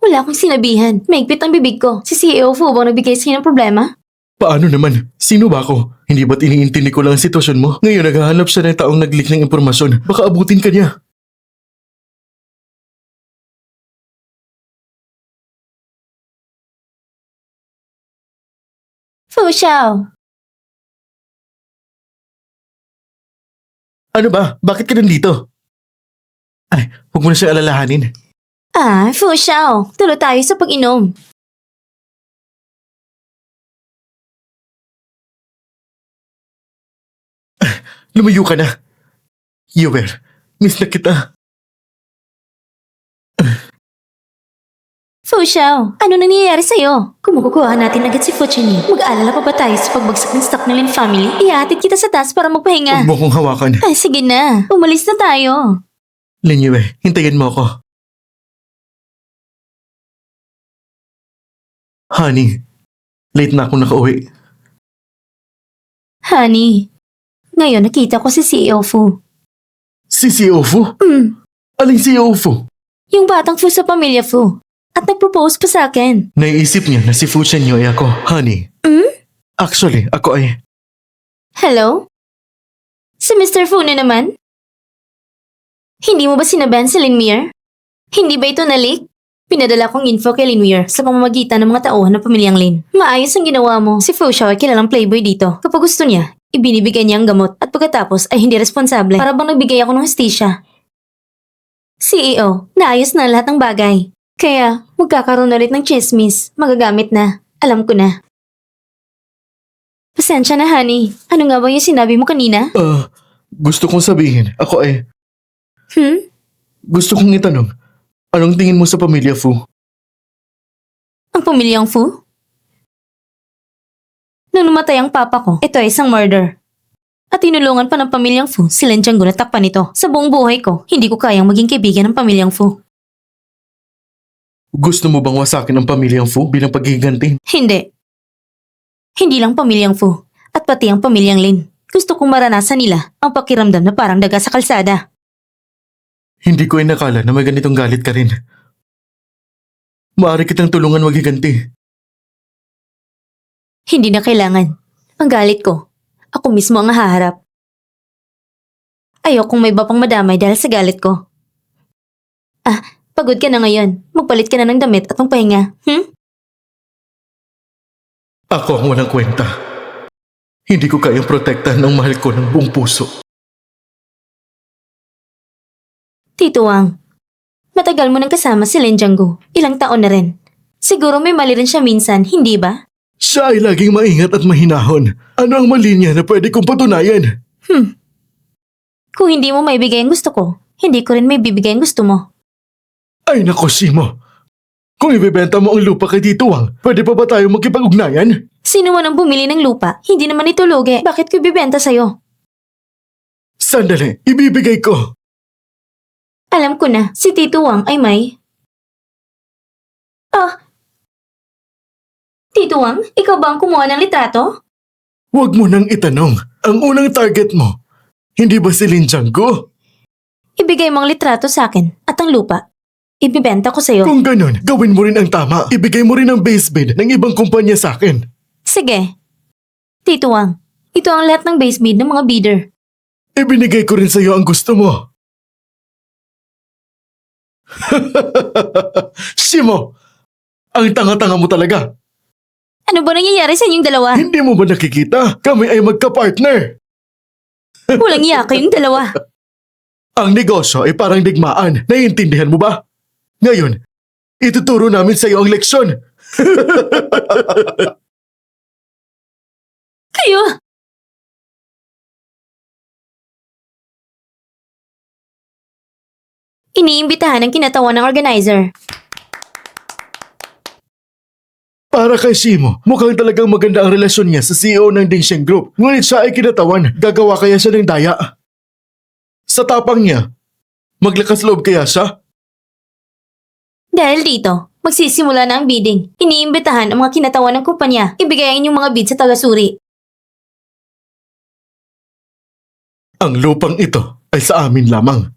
Wala akong sinabihan. Maigpit ang bibig ko. Si CEO Fu bang nagbigay sa'yo ng problema? Paano naman? Sino ba ako? Hindi ba't iniintindi ko lang ang sitwasyon mo? Ngayon naghahanap siya ng taong nag-leak ng impormasyon. Baka abutin ka niya. Fu Xiao. Ano ba? Bakit ka nandito? Ay, huwag mo na siya alalahanin. Fu Xiao. Tuloy tayo sa pag-inom. Lumayo ka na. Yower, miss na kita. Fu Xiao, ano nangyayari sa'yo? Kung makukuha natin agad si Fu Chini, mag-aalala pa ba tayo sa pagbagsak ng stock ng Lin family? Ihatid kita sa taas para magpahinga. Huwag mo kong hawakan. Ay, sige na. Umalis na tayo. Lin Yue, hintayin mo ako. Honey, late na akong nakauwi. Honey, ngayon nakita ko si CEO Fu. Si CEO Fu? Aling CEO Fu? Yung batang Fu sa pamilya Fu. At nag-propose pa sa akin. Naiisip niya na si Fu Chenyoy ako, honey. Actually, ako ay... Hello? Si Mr. Fu na naman? Hindi mo ba sinabahan si Linmier? Hindi ba ito na-leak? Pinadala kong info kay Linmier sa pamamagitan ng mga tauhan ng pamilyang Lin. Maayos ang ginawa mo. Si Fu Xiao ay kilalang playboy dito. Kapag gusto niya, ibinibigay niya ang gamot at pagkatapos ay hindi responsable para bang nagbigay ako ng hustisya. CEO, naayos na lahat ng bagay. Kaya, magkakaroon ulit ng chismis. Magagamit na. Alam ko na. Pasensya na, honey. Ano nga ba yung sinabi mo kanina? Gusto kong sabihin, ako ay... Gusto kong itanong, anong tingin mo sa pamilya Fu? Ang pamilyang Fu? Nung namatay ang papa ko, ito ay isang murder. At tinulungan pa ng pamilyang Fu si Lin Jianggu na takpan nito. Sa buong buhay ko, hindi ko kayang maging kaibigan ng pamilyang Fu. Gusto mo bang wasakin ang pamilyang Fu bilang paghihiganti? Hindi. Hindi lang pamilyang Fu, at pati ang pamilyang Lin. Gusto kong maranasan nila ang pakiramdam na parang daga sa kalsada. Hindi ko inakala na may ganitong galit ka rin. Maaari kitang tulungan maghiganti. Hindi na kailangan. Ang galit ko, ako mismo ang haharap. Ayokong may iba pang madamay dahil sa galit ko. Pagod ka na ngayon. Magpalit ka na ng damit at magpahinga. Ako ang walang kwenta. Hindi ko kayang protektahan ng mahal ko ng buong puso. Tito Wang, matagal mo nang kasama si Lin Jianggu. Ilang taon na rin. Siguro may mali rin siya minsan, hindi ba? Siya ay laging maingat at mahinahon. Ano ang mali niya na pwede kong patunayan? Kung hindi mo maibigay ang gusto ko, hindi ko rin may bibigay ang gusto mo. Ay nako, Simo. Kung ibebenta mo ang lupa kay Tito Wang, pwede pa ba tayo magkipag-ugnayan? Sino man ang bumili ng lupa, hindi naman ito lugi. Bakit ko ibibenta sa'yo? Sandali, ibibigay ko. Alam ko na, si Tito Wang ay may... Tito Wang, ikaw ba ang kumuha ng litrato? Huwag mo nang itanong. Ang unang target mo, hindi ba si Lin Jianggu? Ibigay mo ang litrato sa akin at ang lupa. Ibibenta ko sa'yo. Kung ganun, gawin mo rin ang tama. Ibigay mo rin ang base bid ng ibang kumpanya sa akin. Sige. Tito Wang, ito ang lahat ng base bid ng mga bidder. Ibinigay ko rin sa'yo ang gusto mo. Simo! Ang tanga-tanga mo talaga. Ano ba nangyayari sa inyong dalawa? Hindi mo ba nakikita? Kami ay magka-partner. Walang iya kayong dalawa. Ang negosyo ay parang digmaan. Naiintindihan mo ba? Ngayon, ituturo namin sa iyo ang leksyon. Kayo! Iniimbitahan ang kinatawan ng organizer. Para kay Simo, mukhang talagang maganda ang relasyon niya sa CEO ng Dingsheng Group. Ngunit siya ay kinatawan. Gagawa kaya siya ng daya? Sa tapang niya, maglakas loob kaya siya? Dahil dito, magsisimula na ang bidding. Iniimbitahan ang mga kinatawan ng kumpanya. Ibigay ang inyong mga bid sa taga-suri. Ang lupang ito ay sa amin lamang.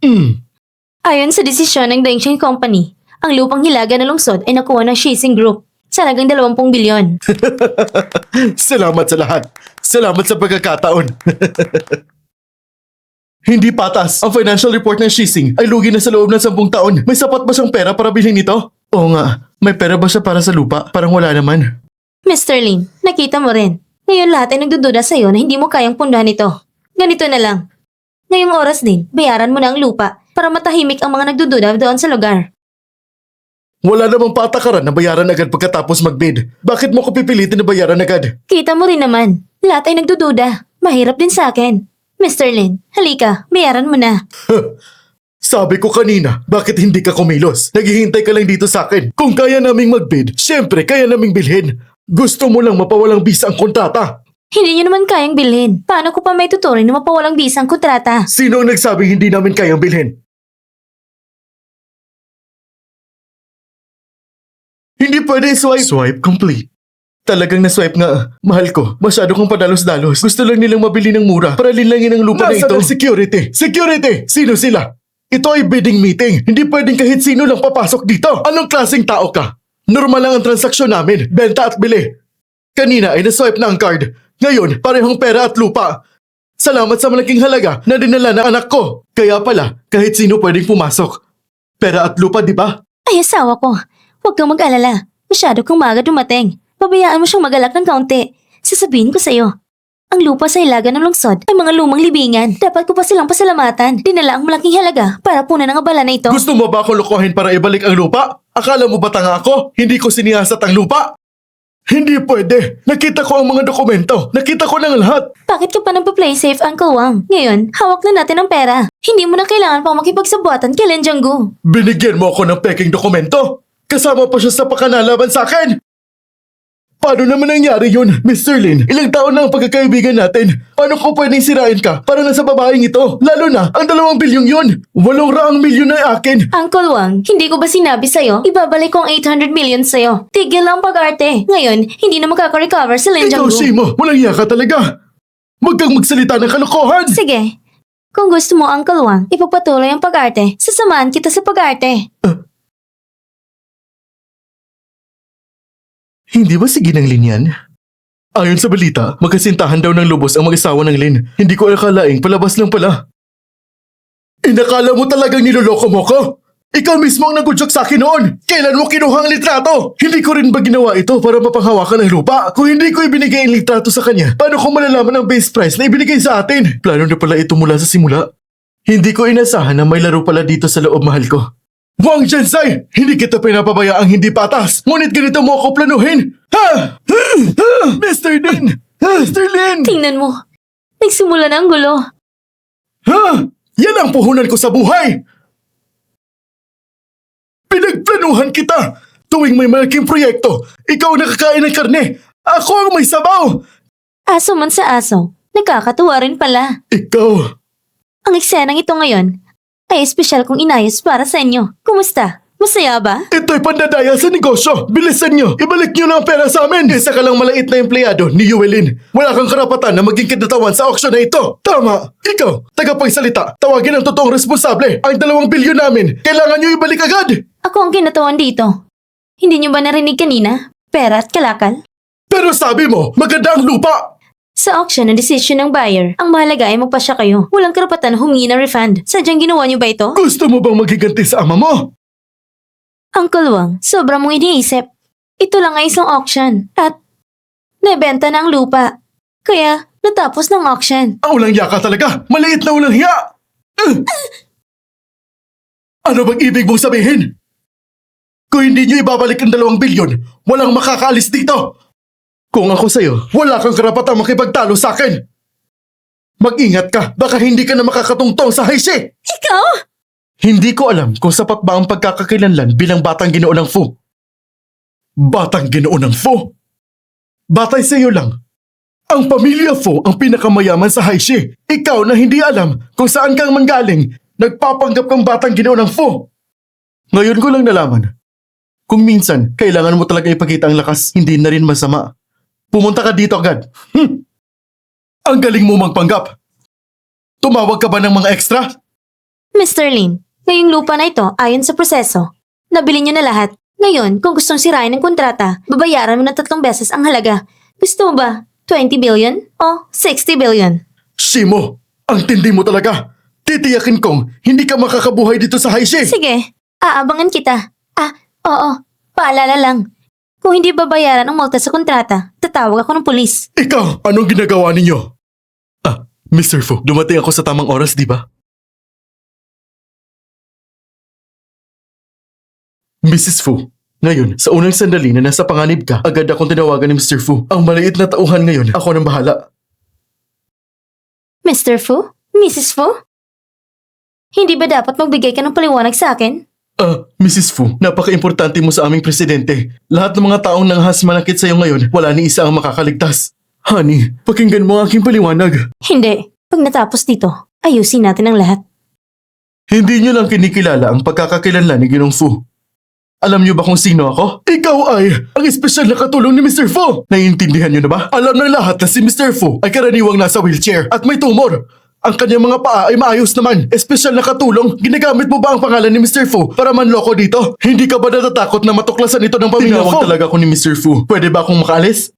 Ayon sa desisyon ng Dengsheng Company, Ang lupang hilaga na lungsod ay nakuha ng Shishing Group sa halagang 20 bilyon. Salamat sa lahat. Salamat sa pagkakataon. Hindi patas. Ang financial report ng Shishing ay lugi na sa loob ng 10 taon. May sapat ba siyang pera para bilhin ito? Oo nga. May pera ba siya para sa lupa? Parang wala naman. Mr. Lin, nakita mo rin. Ngayon lahat ay nagdududa sa'yo na hindi mo kayang pundahan ito. Ganito na lang. Ngayong oras din, bayaran mo na ang lupa para matahimik ang mga nagdududa doon sa lugar. Wala namang patakaran na bayaran agad pagkatapos mag-bid. Bakit mo ko pipilitin na bayaran agad? Kita mo rin naman, lahat ay nagdududa. Mahirap din sa akin. Mr. Lin, halika, bayaran mo na. Sabi ko kanina, bakit hindi ka kumilos? Naghihintay ka lang dito sa akin. Kung kaya naming mag-bid, syempre kaya naming bilhin. Gusto mo lang mapawalang bisa ang kontrata. Hindi niyo naman kayang bilhin. Paano ko pa may tuturing na mapawalang bisang kontrata? Sino ang nagsabing hindi namin kayang bilhin? Hindi pwede swipe. Swipe complete. Talagang na-swipe nga. Mahal ko, masyado kong padalos-dalos. Gusto lang nilang mabili ng mura para linlangin ang lupa na ito. Nasaan ang security? Security! Sino sila? Ito ay bidding meeting. Hindi pwedeng kahit sino lang papasok dito. Anong klaseng tao ka? Normal lang ang transaksyon namin. Benta at bili. Kanina ay na-swipe na ang card. Ngayon, parehong pera at lupa. Salamat sa malaking halaga na dinala ng anak ko. Kaya pala, kahit sino pwedeng pumasok. Pera at lupa, di ba? Ay, asawa ko. Huwag kang mag-alala. Masyado kang maaga dumating. Pabayaan mo siyang magalak ng kaunti. Sasabihin ko sa'yo. Ang lupa sa ilaga ng lungsod ay mga lumang libingan. Dapat ko pa silang pasalamatan. Dinala ang malaking halaga para punan ang abala na ito. Gusto mo ba ako lokohin para ibalik ang lupa? Akala mo ba tanga ako? Hindi ko siniyasat ang lupa? Hindi pwede. Nakita ko ang mga dokumento. Nakita ko ng lahat. Bakit ka pa nagpa-play safe, Uncle Wang? Ngayon, hawak na natin ang pera. Hindi mo na kailangan pang makipagsabuatan kay Len Jianggu. Binigyan mo ako ng peking dokumento. Kasama pa siya sa pakanalaban sa akin. Paano naman nangyari yun, Mr. Lin? Ilang taon na ang pagkakaibigan natin. Paano ko pwedeng sirain ka para na sa babaeng ito? Lalo na, ang 2 bilyong yun. 800 milyon na akin. Uncle Wang, hindi ko ba sinabi sa'yo? Ibabalik ko ang 800 million sa'yo. Tigil lang pag-arte. Ngayon, hindi na makaka-recover si Len Ikaw, Jianggu. Shimo, walang iya ka talaga. Huwag kang magsalita ng kalokohan. Sige. Kung gusto mo, Uncle Wang, ipagpatuloy ang pag-arte. Sasamahan kita sa pag-arte. Hindi ba sige ng Lin yan? Ayon sa balita, magkasintahan daw ng lubos ang mag-asawa ng Lin. Hindi ko akalaing palabas lang pala. Inakala mo talagang niloloko mo ko? Ikaw mismo ang nagudyak sa akin noon. Kailan mo kinuha ang litrato? Hindi ko rin ba ginawa ito para mapanghawakan ng lupa? Kung hindi ko ibinigay ang litrato sa kanya, paano ko malalaman ang base price na ibinigay sa atin? Plano na pala ito mula sa simula. Hindi ko inasahan na may laro pala dito sa loob, mahal ko. Wang Jianzai! Hindi kita pinapabayaang hindi patas! Ngunit ganito mo ako planuhin! Ha! Mr. Lin! Mr. Lin! Tingnan mo. Nagsimula na ang gulo. Ha? Yan ang puhunan ko sa buhay! Pinagplanuhan kita! Tuwing may malaking proyekto, ikaw ang nakakain ng karne! Ako ang may sabaw! Aso man sa aso. Nakakatuwa rin pala. Ikaw! Ang eksenang ito ngayon ay espesyal kong inayos para sa inyo. Kumusta? Masaya ba? Ito'y pandadaya sa negosyo! Bilisan nyo! Ibalik nyo na ang pera sa amin! Isa ka lang malait na empleyado ni Yuelin. Wala kang karapatan na maging kinatawan sa auction na ito! Tama! Ikaw, tagapagsalita, tawagin ang totoong responsable! Ang 2 bilyon namin! Kailangan nyo ibalik agad! Ako ang kinatawan dito. Hindi niyo ba narinig kanina? Pera at kalakal? Pero sabi mo, maganda ang lupa! Sa auction na decision ng buyer, ang mahalaga ay magpasya kayo. Walang karapatan na humingi ng refund. Sadyang ginawa niyo ba ito? Gusto mo bang magiganti sa ama mo? Uncle Wang, sobra mong iniisip. Ito lang ay isang auction. At nabenta na ang lupa. Kaya natapos ng auction. Ang ulang yaka talaga! Maliit na ulang hiya! Ano bang ibig mong sabihin? Kung hindi nyo ibabalik ang 2 bilyon, walang makakaalis dito! Kung ako sa'yo, wala kang karapatang makipagtalo sa akin! Mag-ingat ka, baka hindi ka na makakatungtong sa Heishi! Ikaw? Hindi ko alam kung sapat ba ang pagkakakilanlan bilang batang ginoo ng Fu. Batang ginoo ng Fu? Batay sa iyo lang. Ang pamilya Fu ang pinakamayaman sa Heishi. Ikaw na hindi alam kung saan kang manggaling, nagpapanggap kang batang ginoo ng Fu. Ngayon ko lang nalaman. Kung minsan, kailangan mo talaga ipakita ang lakas, hindi na rin masama. Pumunta ka dito agad. Ang galing mo magpanggap. Tumawag ka ba ng mga extra? Mr. Lin, ngayong lupa na ito ayon sa proseso. Nabili niyo na lahat. Ngayon, kung gustong sirain ng kontrata, babayaran mo ng 3 beses ang halaga. Gusto mo ba 20 billion o 60 billion? Shimo, ang tindi mo talaga. Titiyakin kong hindi ka makakabuhay dito sa Haishi. Sige, aabangan kita. Oo. Paalala lang. Kung hindi babayaran ang multa sa kontrata, tatawag ako ng pulis. Ikaw, anong ginagawa ninyo? Mr. Fu, dumating ako sa tamang oras, di ba? Mrs. Fu, ngayon, sa unang sandali na nasa panganib ka, agad akong tinawagan ni Mr. Fu. Ang maliit na tauhan ngayon, ako nang bahala. Mr. Fu? Mrs. Fu? Hindi ba dapat magbigay ka ng paliwanag sa akin? Mrs. Fu, napaka-importante mo sa aming presidente. Lahat ng mga taong nanghas manakit sa'yo ngayon, wala ni isa ang makakaligtas. Honey, pakinggan mo ang aking paliwanag. Hindi. Pag natapos dito, ayusin natin ang lahat. Hindi niyo lang kinikilala ang pagkakakilanlan ni Ginong Fu. Alam niyo ba kung sino ako? Ikaw ay ang espesyal na katulong ni Mr. Fu. Naiintindihan niyo na ba? Alam ng lahat na si Mr. Fu ay karaniwang nasa wheelchair at may tumor. Ang kanyang mga paa ay maayos naman. Espesyal na katulong, ginagamit mo ba ang pangalan ni Mr. Fu para manloko dito? Hindi ka ba natatakot na matuklasan ito ng pamilya Fu? Tinawag talaga ako ni Mr. Fu. Pwede ba akong makaalis?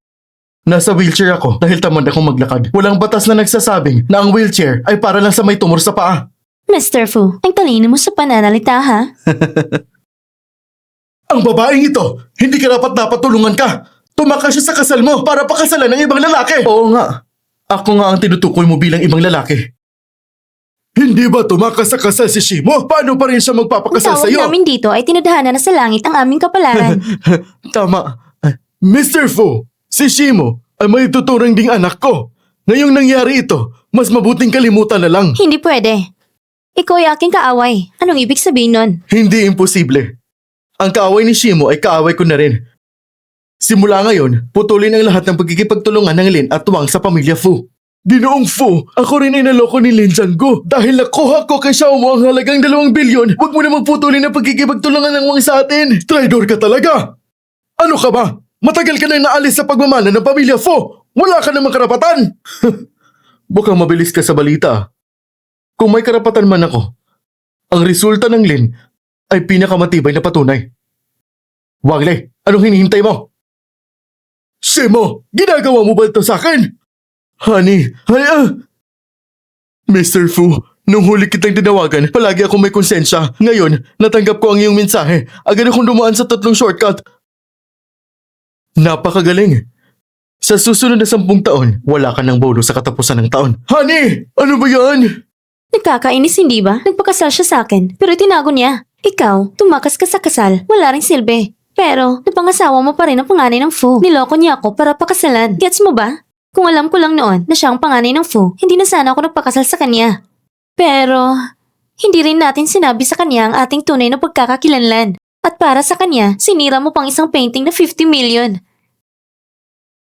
Nasa wheelchair ako dahil tamad akong maglakad. Walang batas na nagsasabing na ang wheelchair ay para lang sa may tumor sa paa. Mr. Fu, ang talino mo sa pananalita ha? Ang babaeng ito, hindi ka dapat tulungan ka. Tumakas siya sa kasal mo para pakasalan ng ibang lalaki. Oo nga. Ako nga ang tinutukoy mo bilang ibang lalaki. Hindi ba tumakas sa kasal si Shimo? Paano pa rin siya Ang magpapakasal tawag sa'yo? namin dito ay tinadhana na sa langit ang aming kapalaran. Tama. Mr. Fu, si Shimo ay may tuturang ding anak ko. Ngayong nangyari ito, mas mabuting kalimutan na lang. Hindi pwede. Ikaw ay aking kaaway. Anong ibig sabihin nun? Hindi imposible. Ang kaaway ni Shimo ay kaaway ko na rin. Simula ngayon, putulin ang lahat ng pagkikipagtulungan ng Lin at Wang sa pamilya Fu. Ginoong Fu, ako rin ay naloko ni Lin Jianggu. Dahil nakuha ko kay Xiaomo ang halagang 2 bilyon, huwag mo namang putulin ang pagkikipagtulungan ng Wang sa atin. Traidor ka talaga! Ano ka ba? Matagal ka nang naalis sa pagmamana ng pamilya Fu. Wala ka namang karapatan. Bukang mabilis ka sa balita. Kung may karapatan man ako, ang resulta ng Lin ay pinakamatibay na patunay. Wangle, anong hinihintay mo? Shimo, ginagawa mo ba ito sa akin? Honey, Mr. Fu, nung huli kitang tinawagan, palagi akong may konsensya. Ngayon, natanggap ko ang iyong mensahe. Agad akong dumaan sa 3 shortcut. Napakagaling. Sa susunod na 10 taon, wala ka ng bonus sa katapusan ng taon. Honey, ano ba yan? Nagkakainis hindi ba? Nagpakasal siya sa akin, pero tinago niya. Ikaw, tumakas ka sa kasal, wala ring silbi. Pero, napangasawa mo pa rin ang panganay ng Fu. Niloko niya ako para pakasalan. Gets mo ba? Kung alam ko lang noon na siya ang panganay ng Fu, hindi na sana ako nagpakasal sa kanya. Pero, hindi rin natin sinabi sa kanya ang ating tunay na pagkakakilanlan. At para sa kanya, sinira mo pang isang painting na 50 million.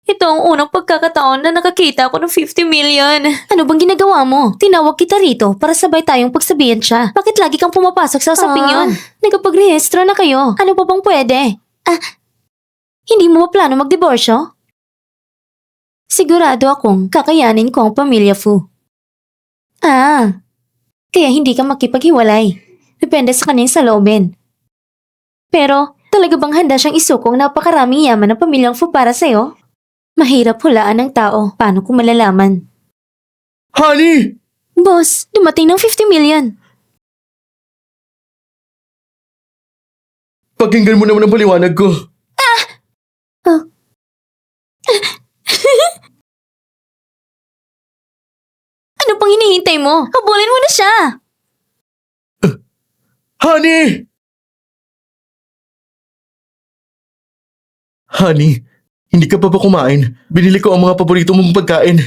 Ito ang unang pagkakataon na nakakita ako ng 50 million. Ano bang ginagawa mo? Tinawag kita rito para sabay tayong pagsabihan siya. Bakit lagi kang pumapasok sa usaping yun? Nagkapagrehistro na kayo. Ano pa bang pwede? Hindi mo ba plano magdiborsyo? Sigurado akong kakayanin ko ang pamilya Fu. Kaya hindi ka makipaghiwalay. Depende sa kanyang saloobin. Pero, talaga bang handa siyang isukong napakaraming yaman ng pamilyang Fu para sa'yo? Mahirap hulaan ng tao. Paano kung malalaman? Honey! Boss, dumating ng 50 million. Pakinggan mo naman ang paliwanag ko. Ano pang hinihintay mo? Habulin mo na siya! Honey! Honey, hindi ka pa ba kumain? Binili ko ang mga paborito mong pagkain.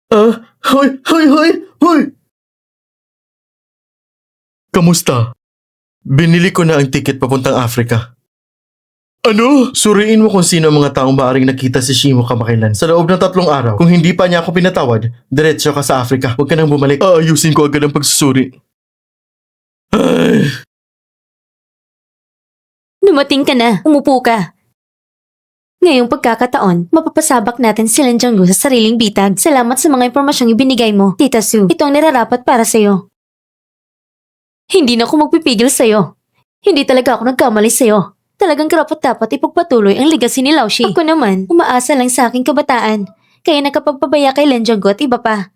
Hoy! Kamusta? Binili ko na ang ticket papuntang Africa. Ano? Suriin mo kung sino ang mga taong maaaring nakita si Shimo kamakailan sa loob ng 3 araw. Kung hindi pa niya ako pinatawad, diretso ka sa Africa. Huwag ka nang bumalik. Aayusin ko agad ang pagsusuri. Ay. Dumating ka na. Umupo ka. Ngayong pagkakataon, mapapasabak natin si Lin Jianggu sa sariling bitag. Salamat sa mga impormasyong ibinigay mo, Tita Su. Ito ang nararapat para sa'yo. Hindi na ako magpipigil sa'yo. Hindi talaga ako nagkamali sa'yo. Talagang karapat-dapat ipagpatuloy ang legacy ni Laoshi. Ako naman, umaasa lang sa aking kabataan. Kaya nakapagpabaya kay Len Jianggu at iba pa.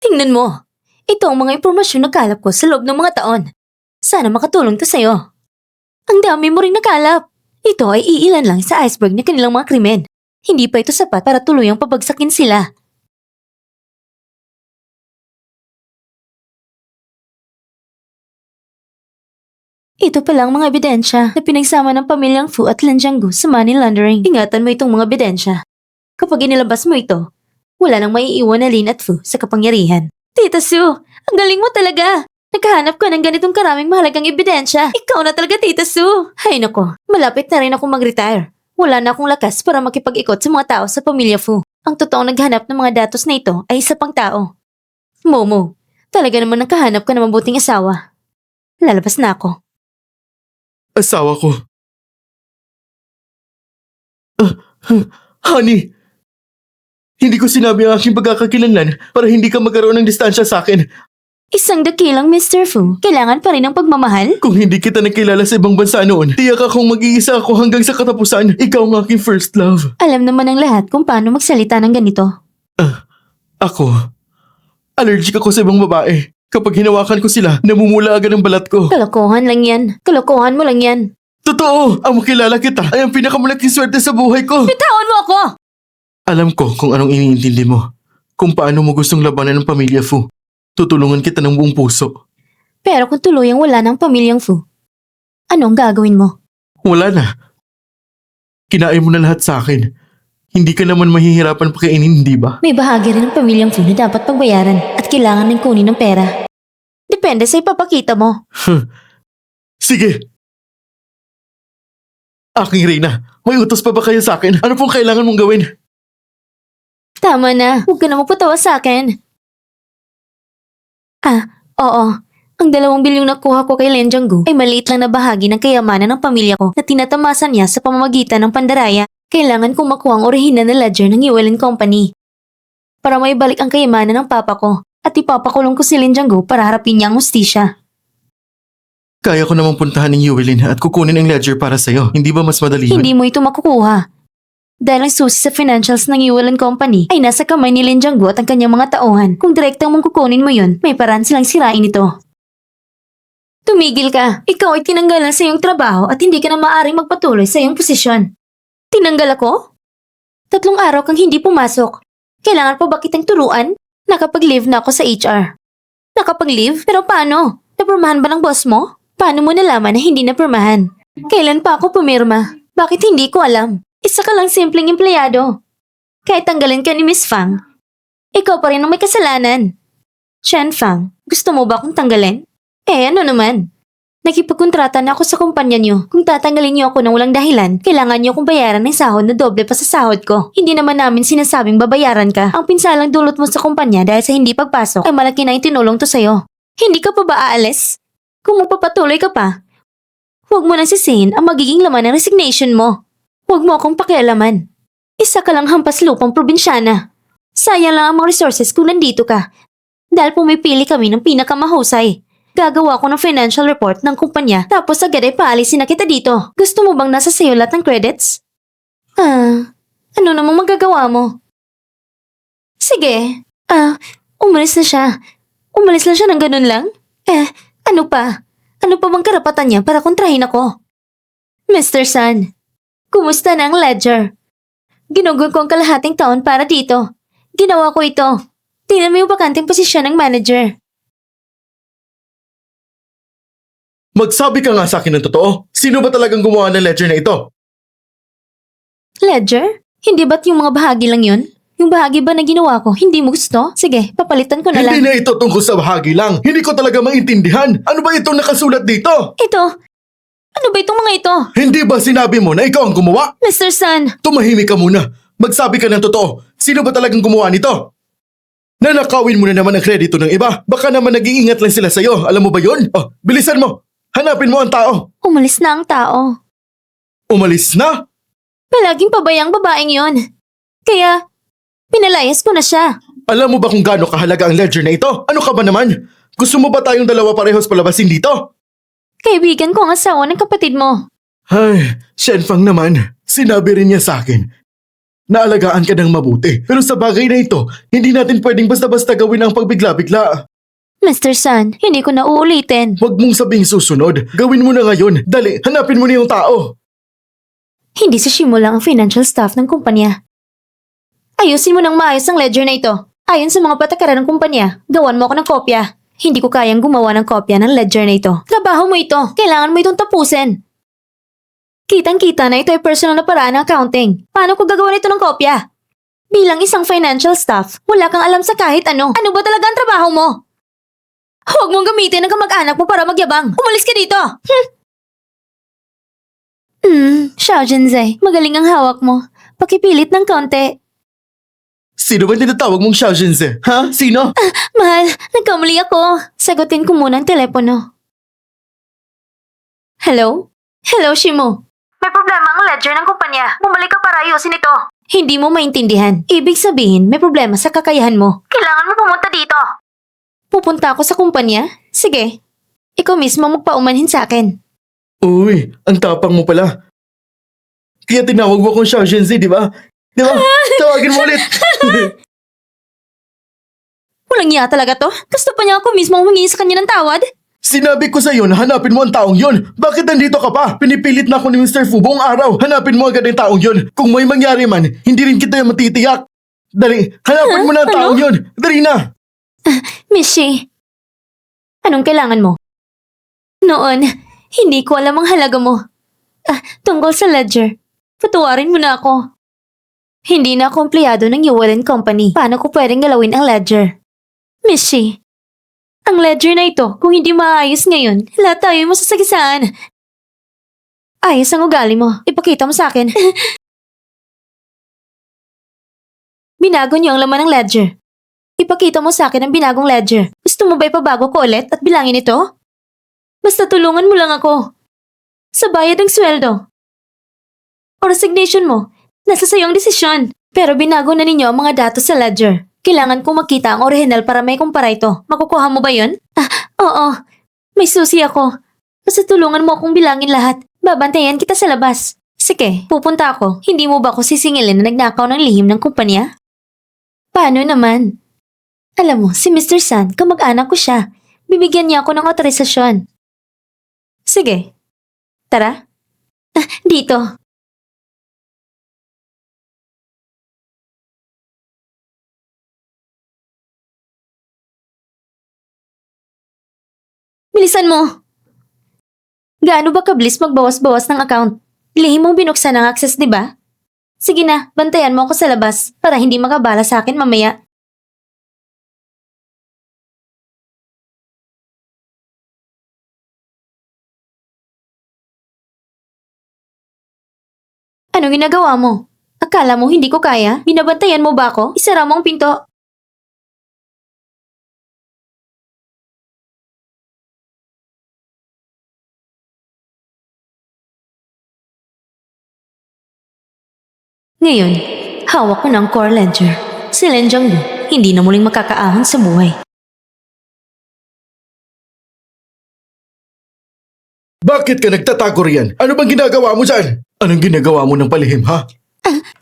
Tingnan mo. Ito ang mga impormasyon na kalap ko sa loob ng mga taon. Sana makatulong to sa'yo. Ang dami mo ring nakalap. Ito ay iilan lang sa iceberg ng kanilang mga krimen. Hindi pa ito sapat para tuluyang pabagsakin sila. Ito palang mga ebidensya na pinagsama ng pamilyang Fu at Len Jianggu sa money laundering. Ingatan mo itong mga ebidensya. Kapag inilabas mo ito, wala nang maiiwan na Lin at Fu sa kapangyarihan. Tita Su, ang galing mo talaga! Naghahanap ka ng ganitong karaming mahalagang ebidensya. Ikaw na talaga, Tita Su! Hay nako, malapit na rin akong mag-retire. Wala na akong lakas para makipag-ikot sa mga tao sa pamilya Fu. Ang totoong naghanap ng mga datos na ito ay isa pang tao. Momo, talaga naman nakahanap ka ng mabuting asawa. Lalabas na ako. Asawa ko. Honey! Hindi ko sinabi ang aking pagkakakilanlan para hindi ka magkaroon ng distansya sa akin. Isang dakilang Mr. Fu, kailangan pa rin ng pagmamahal? Kung hindi kita nakilala sa ibang bansa noon, tiyak akong mag-iisa ako hanggang sa katapusan. Ikaw ang aking first love. Alam naman ng lahat kung paano magsalita ng ganito. Ako, allergic ako sa ibang babae. Kapag hinawakan ko sila, namumula agad ang balat ko. Kalokohan lang yan. Kalokohan mo lang yan. Totoo! Ang makilala kita ay ang pinakamalaking swerte sa buhay ko. Bitawan mo ako! Alam ko kung anong iniintindi mo. Kung paano mo gustong labanan ng pamilya Fu. Tutulungan kita ng buong puso. Pero kung tuluyang wala ng pamilyang Fu, anong gagawin mo? Wala na. Kinain mo na lahat sa akin. Hindi ka naman mahihirapan pakainin, di ba? May bahagi rin ng pamilyang Fu na dapat pagbayaran at kailangan ng kunin ng pera. Depende sa ipapakita mo. Sige. Aking Reyna, may utos pa ba kayo sa akin? Ano pong kailangan mong gawin? Tama na. Huwag ka na magpatawa sa akin. Oo. Ang 2 bilyong nakuha ko kay Len Jianggu ay maliit lang na bahagi ng kayamanan ng pamilya ko na tinatamasan niya sa pamamagitan ng pandaraya. Kailangan kong makuha ang orihinal na ledger ng Yuelin Company para maibalik ang kayamanan ng papa ko at ipapakulong ko si Len Jianggu para harapin niya ang hustisya. Kaya ko namang puntahan ng Yuelin at kukunin ang ledger para sa'yo. Hindi ba mas madali yun? Hindi mo ito makukuha. Dahil ang susi sa financials ng Yuelin Company ay nasa kamay ni Len Jianggu at ang kanyang mga tauhan. Kung direktang mong kukunin mo yun, may paraan silang sirain ito. Tumigil ka. Ikaw ay tinanggalan sa iyong trabaho at hindi ka na maaaring magpatuloy sa iyong posisyon. Tinanggal ako? 3 araw kang hindi pumasok. Kailangan pa ba kitang turuan? Nakapag-leave na ako sa HR. Nakapag-leave? Pero paano? Napirmahan ba ng boss mo? Paano mo nalaman na hindi napirmahan? Kailan pa ako pumirma? Bakit hindi ko alam? Isa ka lang simpleng empleyado. Kahit tanggalin ka ni Miss Fang, ikaw pa rin ang may kasalanan. Chen Fang, gusto mo ba akong tanggalin? Ano naman? Nakipagkontrata na ako sa kumpanya niyo. Kung tatanggalin niyo ako ng walang dahilan, kailangan niyo akong bayaran ng sahod na doble pa sa sahod ko. Hindi naman namin sinasabing babayaran ka. Ang pinsalang dulot mo sa kumpanya dahil sa hindi pagpasok ay malaki na itinulong to sa'yo. Hindi ka pa ba aalis? Kung magpapatuloy ka pa, huwag mo nang sisihin ang magiging laman ng resignation mo. Huwag mo akong pakialaman. Isa ka lang hampas lupang probinsyana. Sayang lang ang mga resources kung nandito ka. Dahil pumipili kami ng pinakamahusay. Gagawa ko ng financial report ng kumpanya tapos agad ay paalisin na kita dito. Gusto mo bang nasa sayo lahat ng credits? Ano namang magagawa mo? Sige. Umalis na siya. Umalis lang siya ng ganun lang? Ano pa? Ano pa bang karapatan niya para kontrahin ako? Mr. Sun, kumusta na ang ledger? Ginugol ko ang kalahating taon para dito. Ginawa ko ito. Tingnan mo yung bakanting posisyon ng manager. Magsabi ka nga sa akin ng totoo. Sino ba talagang gumawa ng ledger na ito? Ledger? Hindi ba't yung mga bahagi lang yun? Yung bahagi ba na ginawa ko, hindi mo gusto? Sige, papalitan ko na lang. Hindi na ito tungkol sa bahagi lang. Hindi ko talaga maintindihan. Ano ba itong nakasulat dito? Ito? Ano ba itong mga ito? Hindi ba sinabi mo na ikaw ang gumawa? Mr. Sun! Tumahimik ka muna. Magsabi ka ng totoo. Sino ba talagang gumawa nito? Nanakawin mo na naman ang kredito ng iba. Baka naman nag-iingat lang sila sa'yo. Alam mo ba yun? Bilisan mo. Hanapin mo ang tao. Umalis na ang tao. Umalis na? Palaging pabayang babaeng yon. Kaya, pinalayas ko na siya. Alam mo ba kung gaano kahalaga ang ledger na ito? Ano ka ba naman? Gusto mo ba tayong dalawa parehos palabasin dito? Kaibigan ko ang asawa ng kapatid mo. Ay, Shenfang naman. Sinabi rin niya sa akin. Naalagaan ka ng mabuti. Pero sa bagay na ito, hindi natin pwedeng basta-basta gawin ang pagbigla-bigla. Mr. Sun, hindi ko na uulitin. Huwag mong sabing susunod. Gawin mo na ngayon. Dali, hanapin mo na yung tao. Hindi si Shimo lang ang financial staff ng kumpanya. Ayusin mo ng maayos ang ledger na ito. Ayon sa mga patakaran ng kumpanya, gawan mo ako ng kopya. Hindi ko kayang gumawa ng kopya ng ledger na ito. Trabaho mo ito. Kailangan mo itong tapusin. Kitang-kita na ito ay personal na paraan ng accounting. Paano ko gagawa nito ng kopya? Bilang isang financial staff, wala kang alam sa kahit ano. Ano ba talaga ang trabaho mo? Huwag mong gamitin ang kamag-anak mo para magyabang. Umalis ka dito! Xiao Jinze, magaling ang hawak mo. Pakipilit ng konti. Sino ba tinatawag mong Xiao Jinze? Ha? Sino? Mahal, nagkamali ako. Sagutin ko muna ang telepono. Hello? Hello, Shimo. May problema ang ledger ng kumpanya. Bumalik ka para ayusin ito. Hindi mo maintindihan. Ibig sabihin, may problema sa kakayahan mo. Kailangan mo pumunta dito. Pupunta ako sa kumpanya? Sige. Ikaw mismo magpaumanhin sa akin. Uy, ang tapang mo pala. Kaya tinawag mo akong Xiao Jinze, di ba? Di ba? Tawagin mo ulit. Walang iya talaga to. Gusto pa niya ako mismo humingi sa kanya ng tawad? Sinabi ko sa'yo na hanapin mo ang taong yon. Bakit nandito ka pa? Pinipilit na ako ni Mr. Fu buong araw. Hanapin mo agad ang taong yon. Kung may mangyari man, hindi rin kita matitiyak. Dali, hanapin mo na ang taong yon. Dali na. Mishi, anong kailangan mo? Noon, hindi ko alam ang halaga mo. Tungkol sa ledger, patawarin mo na ako. Hindi na ako empleyado ng Yuwelen Company. Paano ko pwedeng galawin ang ledger? Mishi, ang ledger na ito, kung hindi maayos ngayon, lahat tayo masasagisaan. Ayos ang ugali mo. Ipakita mo sa akin. Binago niyo ang laman ng ledger. Ipakita mo sa akin ang binagong ledger. Gusto mo ba ipabago ko ulit at bilangin ito? Basta tulungan mo lang ako. Sa bayad ng sweldo. O resignation mo, nasa sayo ang desisyon. Pero binago na ninyo ang mga datos sa ledger. Kailangan kong makita ang original para may kumpara ito. Makukuha mo ba yun? Oo. May susi ako. Basta tulungan mo akong bilangin lahat. Babantayan kita sa labas. Sige, pupunta ako. Hindi mo ba ako sisingilin na nagnakaw ng lihim ng kumpanya? Paano naman? Alam mo, si Mr. Sun, kamag-anak ko siya. Bibigyan niya ako ng otorisasyon. Sige. Tara. Dito. Bilisan mo! Gaano ba kabilis magbawas-bawas ng account? Lihim mong binuksan ang access, di ba? Sige na, bantayan mo ako sa labas para hindi makabala sa akin mamaya. Anong ginagawa mo? Akala mo hindi ko kaya? Binabantayan mo ba ako? Isara mo ang pinto. Ngayon, hawak ko ng core ledger. Si Len Jianggu, hindi na muling makakaahon sa buhay. Bakit ka nagtatago riyan? Ano bang ginagawa mo dyan? Anong ginagawa mo ng palihim, ha?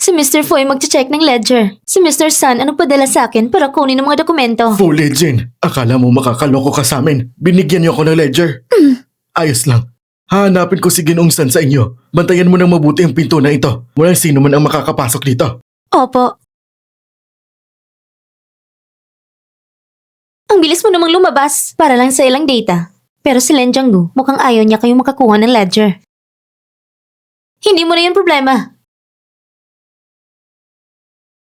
Si Mr. Foy magche-check ng ledger. Si Mr. Sun ano padala sa akin para kunin ang mga dokumento. Fully, Jin. Akala mo makakaloko ka sa amin. Binigyan niyo ako ng ledger. Ayos lang. Hahanapin ko si Ginoong San sa inyo. Bantayan mo ng mabuti ang pinto na ito. Walang sino man ang makakapasok dito. Opo. Ang bilis mo namang lumabas para lang sa ilang data. Pero si Len Jianggu, mukhang ayaw niya kayong makakuha ng ledger. Hindi mo na yun problema.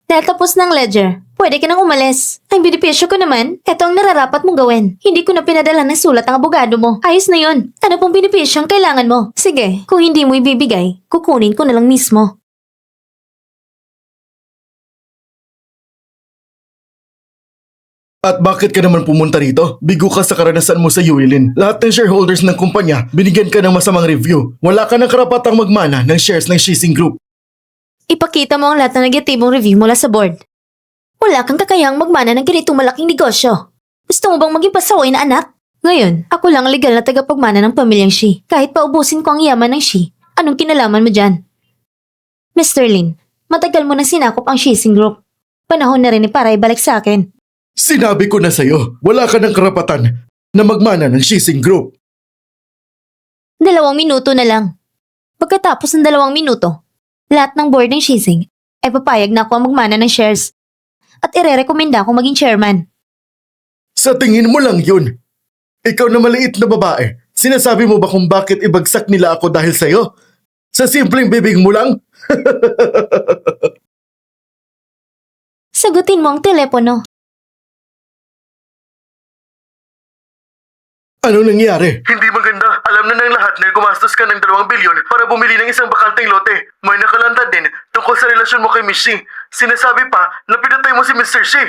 Dahil tapos ng ledger, pwede ka nang umalis. Ang benepisyo ko naman, eto ang nararapat mong gawin. Hindi ko na pinadala ng sulat ang abogado mo. Ayos na yun. Ano pong benepisyo ang kailangan mo? Sige, kung hindi mo ibibigay, kukunin ko na lang mismo. At bakit ka naman pumunta rito? Bigo ka sa karanasan mo sa Yuilin. Lahat ng shareholders ng kumpanya, binigyan ka ng masamang review. Wala ka ng karapatang magmana ng shares ng Shixing Group. Ipakita mo ang lahat ng negatibong review mula sa board. Wala kang kakayahang magmana ng ganitong malaking negosyo. Gusto mo bang maging pasaway na anak? Ngayon, ako lang ang legal na tagapagmana ng pamilyang Shi. Kahit paubusin ko ang yaman ng Shi, anong kinalaman mo dyan? Mr. Lin, matagal mo na sinakop ang Shizing Group. Panahon na rin para ibalik sa akin. Sinabi ko na sa'yo, wala ka ng karapatan na magmana ng Shizing Group. 2 minuto na lang. Pagkatapos ng 2 minuto, lahat ng board ng Shizing ay papayag na ako ang magmana ng shares. At ire-rekomenda akong maging chairman. Sa tingin mo lang yun. Ikaw na maliit na babae, sinasabi mo ba kung bakit ibagsak nila ako dahil sa'yo? Sa simpleng bibig mo lang? Sagutin mo ang telepono. Ano nangyari? Hindi maganda. Alam na ng lahat na gumastos ka ng 2 bilyon para bumili ng isang bakanteng lote. May nakalantad din tungkol sa relasyon mo kay Miss Shi. Sinasabi pa na pinatay mo si Mr. Shi.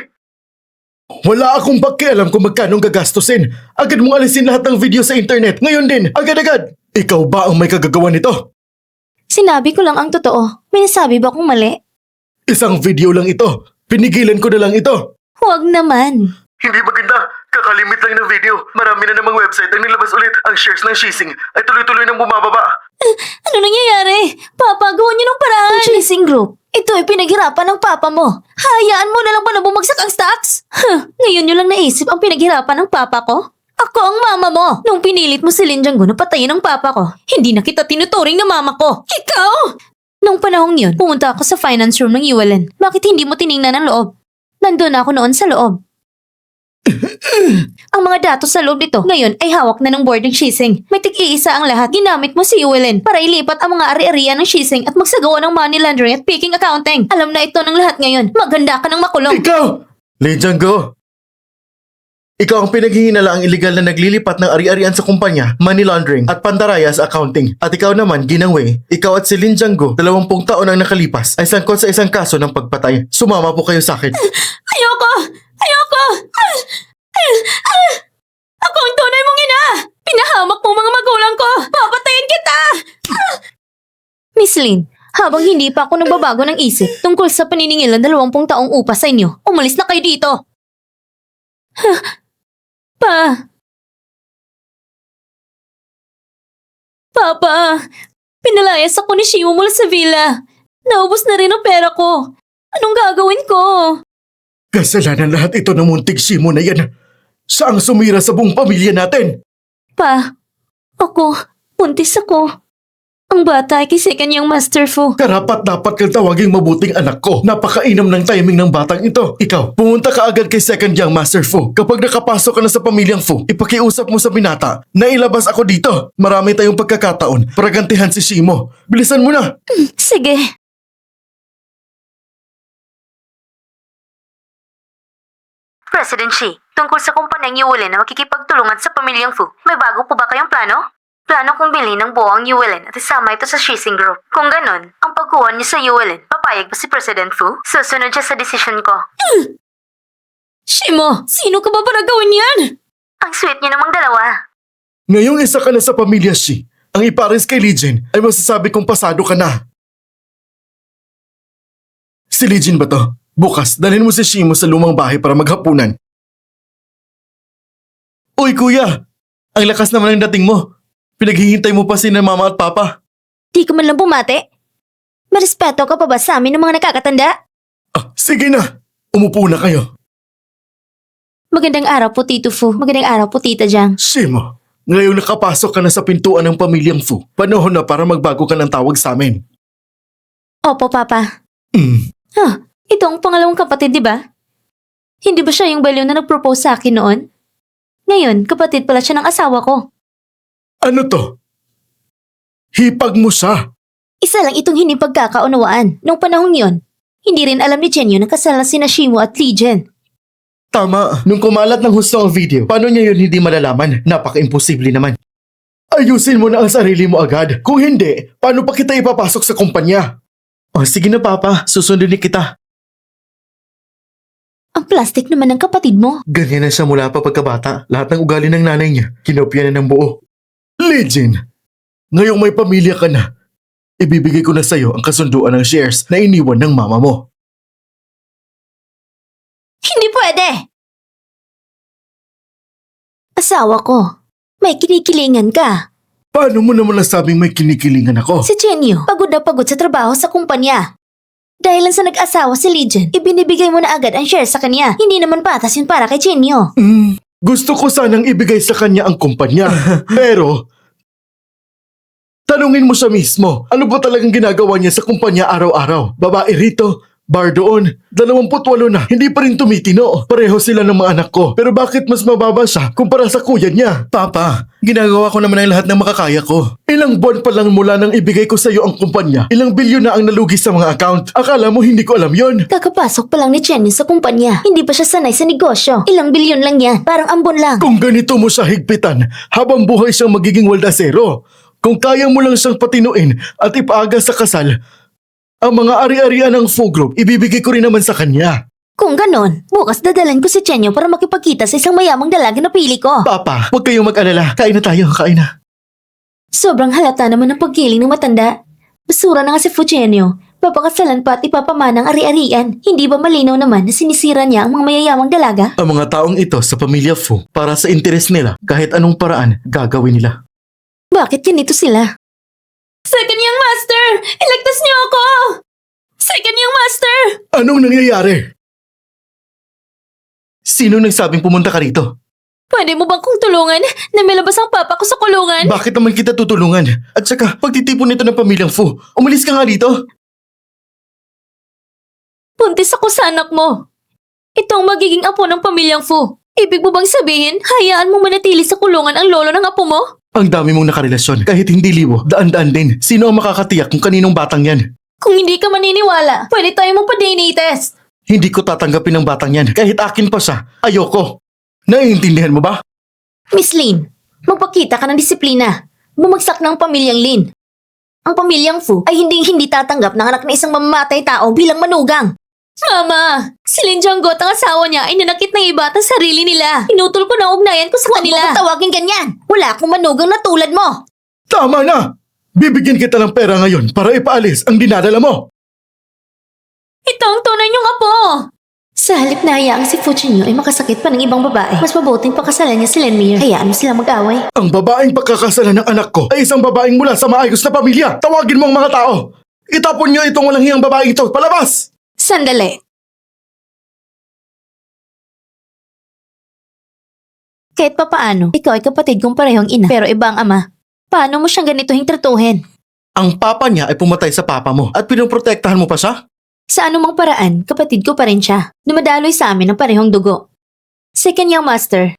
Wala akong pakialam kung magkano gagastusin. Agad mong alisin lahat ng video sa internet. Ngayon din, agad-agad. Ikaw ba ang may kagagawa nito? Sinabi ko lang ang totoo. May nasabi ba akong mali? Isang video lang ito. Pinigilan ko na lang ito. Huwag naman. Hindi maganda. Kakalimit lang ng video. Marami na namang website ang nilabas ulit. Ang shares ng Shizing ay tuloy-tuloy nang bumababa. Ano nangyayari? Papa, gawin niyo ng paraan. Ang Shizing Group, ito ay pinaghirapan ng papa mo. Hayaan mo na lang ba na bumagsak ang stocks? Ngayon niyo lang naisip ang pinaghirapan ng papa ko? Ako ang mama mo. Nung pinilit mo si Lin Jianggu na patayin ang papa ko, hindi na kita tinuturing na mama ko. Ikaw! Nung panahong yun, pumunta ako sa finance room ng Yuelen. Bakit hindi mo tiningnan ang loob? Nandun ako noon sa loob. Ang mga datos sa loob nito ngayon ay hawak na ng board ng Shizing. May tig-iisa ang lahat. Ginamit mo si Yuelen para ilipat ang mga ari-arian ng Shizing at magsagawa ng money laundering at peking accounting. Alam na ito ng lahat ngayon. Maghanda ka ng makulong. Ikaw! Lin Jianggu! Ikaw ang pinaghihinalaang iligal na naglilipat ng ari-arian sa kumpanya, money laundering at pandaraya sa accounting. At ikaw naman, Ginang Wei, ikaw at si Lin Jianggu, 20 taon ang nakalipas, ay sangkot sa isang kaso ng pagpatay. Sumama po kayo sa akin. Ayoko! Ayoko! Ako ang tunay mong ina! Pinahamak mo mga magulang ko! Papatayin kita! Miss Lin, habang hindi pa ako nagbabago ng isip tungkol sa paniningil ng 20 taong upa sa inyo, umalis na kayo dito! Papa, pinalayas ako ni Shimo mula sa villa. Naubos na rin ang pera ko. Anong gagawin ko? Kasalanan lahat ito ng munting Shimo na yan. Siya ang sumira sa buong pamilya natin. Buntis ako. Ang bata ay kay second yung Master Fu. Karapat-dapat kang tawaging mabuting anak ko. Napakainam ng timing ng batang ito. Ikaw, pumunta ka agad kay second young Master Fu. Kapag nakapasok ka na sa pamilyang Fu, ipakiusap mo sa binata na ilabas ako dito. Marami tayong pagkakataon para gantihan si Shimo. Bilisan mo na. Sige. President Shi, tungkol sa kumpanyang Yuelen na makikipagtulungan sa pamilyang Fu, may bago po ba kayong plano? Plano kong bilhin ng buo ang Yuelen at isama ito sa Shizing Group. Kung ganon, ang pagkuha niyo sa Yuelen, papayag ba si President Fu? Susunod siya sa desisyon ko. Shimo, sino ka ba para gawin yan? Ang sweet niyo namang dalawa. Ngayong isa ka na sa pamilya Shi, ang ipares kay Lijin ay masasabi kong pasado ka na. Si Lijin ba to? Bukas, dalhin mo si Shimo sa lumang bahay para maghapunan. Uy kuya, ang lakas naman ng dating mo. Pinaghihintay mo pa si na mama at papa. Di ka man lang bumate? Marespeto ka pa ba sa amin ng mga nakakatanda? Sige na, umupo na kayo. Magandang araw po, Tito Fu. Magandang araw po, Tita Jiang. Shimo, ngayong nakapasok ka na sa pintuan ng pamilyang Fu, panahon na para magbago ka ng tawag sa amin. Opo, Papa. Hmm, Ito ang pangalawang kapatid, di ba? Hindi ba siya yung baliw na nag-propose sa akin noon? Ngayon, kapatid pala siya ng asawa ko. ano to? Hipag mo siya. Isa lang itong hindi pagkakaunawaan. Noong panahong yon, hindi rin alam ni Jenyo na kasal na sina Shimo at Lijen. Tama, nung kumalat ng husto ang video, paano niya yun hindi malalaman? Napaka-imposible naman. Ayusin mo na ang sarili mo agad. Kung hindi, paano pa kita ipapasok sa kumpanya? Sige na papa, susundin kita. Ang plastic naman ng kapatid mo. Ganyan na siya mula pa pagkabata. Lahat ng ugali ng nanay niya, kinopya na ng buo. Lijin, ngayong may pamilya ka na, ibibigay ko na sa'yo ang kasunduan ng shares na iniwan ng mama mo. Hindi pwede! Asawa ko, may kinikilingan ka. Paano mo naman nasabing may kinikilingan ako? Si Chenyo, pagod na pagod sa trabaho sa kumpanya. Dahil lang sa nag-asawa si Legion, ibinibigay mo na agad ang share sa kanya. Hindi naman patas yun para kay Chenyo. Gusto ko sanang ibigay sa kanya ang kumpanya. Pero, tanungin mo siya mismo, ano ba talagang ginagawa niya sa kumpanya araw-araw? Babae rito, bar doon, 28 na, hindi pa rin tumitino. Pareho sila ng mga anak ko, pero bakit mas mababa siya kumpara sa kuya niya? Papa, ginagawa ko naman ang lahat ng makakaya ko. Ilang buwan pa lang mula nang ibigay ko sa iyo ang kumpanya, ilang bilyon na ang nalugi sa mga account. Akala mo hindi ko alam yon? Kakapasok pa lang ni Chenyo sa kumpanya. Hindi pa siya sanay sa negosyo. Ilang bilyon lang yan, parang ambon lang. Kung ganito mo siya higpitan, habang buhay siyang magiging waldasero. Kung kaya mo lang siyang patinuin at ipaaga sa kasal, ang mga ari-arian ng Foo Group, ibibigay ko rin naman sa kanya. Kung ganon, bukas dadalan ko si Chenyo para makipagkita sa isang mayamang dalaga na pili ko. Papa, huwag kayong mag-alala. Kain na tayo, kain na. Sobrang halata naman ng pagkiling ng matanda. Basura na nga si Chenyo. Papakasalan pa at ipapamana ang ari-arian. Hindi ba malinaw naman na sinisira niya ang mga mayayamang dalaga? Ang mga taong ito sa pamilya Foo, para sa interes nila, kahit anong paraan, gagawin nila. Bakit ganito sila? Second Young Master! Iligtas niyo ako! Second Young Master! Anong nangyayari? Sino nagsabing pumunta ka rito? Pwede mo bang kong tulungan na may labas ang papa ko sa kulungan? Bakit naman kita tutulungan? At saka, pagtitipon nito ng pamilyang Foo, umalis ka nga dito. Buntis ako sa anak mo. Ito ang magiging apo ng pamilyang Fu. Ibig mo bang sabihin, hayaan mo manatili sa kulungan ang lolo ng apo mo? Ang dami mong nakarelasyon. Kahit hindi libo, daan-daan din. Sino ang makakatiyak kung kaninong batang yan? Kung hindi ka maniniwala, pwede tayo magpa-DNA test. Hindi ko tatanggapin ang batang yan. Kahit akin pa siya. Ayoko. Naiintindihan mo ba? Miss Lin, magpakita ka ng disiplina. Bumagsak na ang pamilyang Lin. Ang pamilyang Fu ay hindi tatanggap ng anak na isang mamamatay tao bilang manugang. Mama! Si Lin Jianggot ang asawa niya ay nanakit ng iba at ang sarili nila. Inutol ko na ang ugnayan ko sa kanila. Huwag mo tawagin ganyan. Wala akong manugang na tulad mo. Tama na! Bibigyan kita ng pera ngayon para ipaalis ang dinadala mo. Ito ang tunay niyong apo! Sa halip na hayaang si Fu Chenyo ay makasakit pa ng ibang babae, mas mabuting pakasalan niya si Lenmir. Hayaan mo silang mag-away. Ang babaeng pagkakasalan ng anak ko ay isang babaeng mula sa maayos na pamilya. Tawagin mo ang mga tao. Itapon niyo itong walang hiyang babaeng ito. Palabas! Sandali. Kahit papaano, ikaw ay kapatid kong parehong ina, pero iba ang ama. Paano mo siyang ganituhin tratuhin? Ang papa niya ay pumatay sa papa mo at pinoprotektahan mo pa siya? Sa anumang paraan, kapatid ko pa rin siya. Dumadaloy sa amin ng parehong dugo. Second Young Master,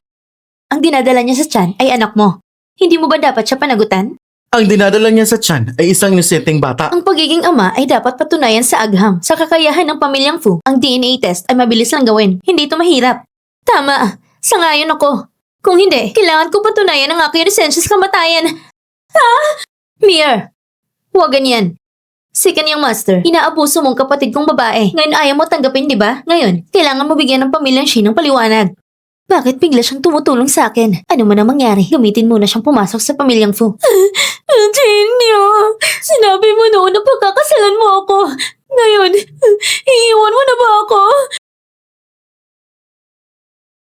ang dinadala niya sa tiyan ay anak mo. Hindi mo ba dapat siya panagutan? Ang dinadala niya sa tiyan ay isang inosenteng bata. Ang pagiging ama ay dapat patunayan sa agham. Sa kakayahan ng pamilyang Fu, ang DNA test ay mabilis lang gawin. Hindi ito mahirap. Tama, sangayon ako. Kung hindi, kailangan ko patunayan ang aking lisensya sa kamatayan. Mir, huwag ganyan. Second Young Master, inaabuso mong kapatid kong babae. Ngayon ayaw mo tanggapin, di ba? Ngayon, kailangan mo bigyan ng pamilyang Shi ng paliwanag. Bakit bigla siyang tumutulong sa akin? Ano man ang mangyari, gamitin muna siyang pumasok sa pamilyang Fu. Jinyo, sinabi mo noon na pagkakasalan mo ako. Ngayon, iiwan mo na ba ako?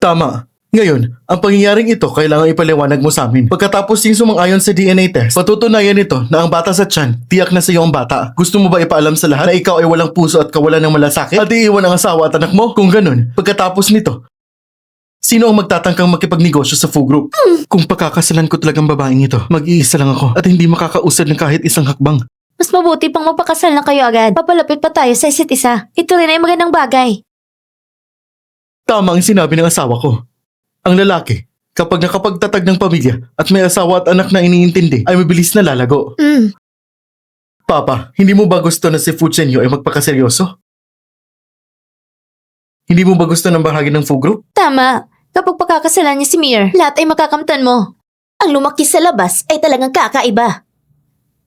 Tama. Ngayon, ang pangyayaring ito kailangan ipaliwanag mo sa amin. Pagkatapos yung sumang-ayon sa DNA test, patutunayan nito na ang bata sa tiyan, tiyak na sa iyo ang bata. Gusto mo ba ipaalam sa lahat na ikaw ay walang puso at kawalan ng malasakit? At iiwan ang asawa at anak mo? Kung ganun, pagkatapos nito, sino ang magtatangkang makipagnegosyo sa Fu Group? Kung pagkakasalan ko talagang babaeng ito, mag-iisa lang ako at hindi makakausad ng kahit isang hakbang. Mas mabuti pang magpakasal na kayo agad. Papalapit pa tayo sa isa't isa. Ito rin ay magandang bagay. Tama ang sinabi ng asawa ko. Ang lalaki, kapag nakapagtatag ng pamilya at may asawa at anak na iniintindi, ay mabilis na lalago. Papa, hindi mo ba gusto na si Fu Chenyo ay magpakaseryoso? Hindi mo ba gusto ng bahagi ng Fu Group? Tama. Kapag pagkakasalan niya si Mir, lahat ay makakamtan mo. Ang lumaki sa labas ay talagang kakaiba.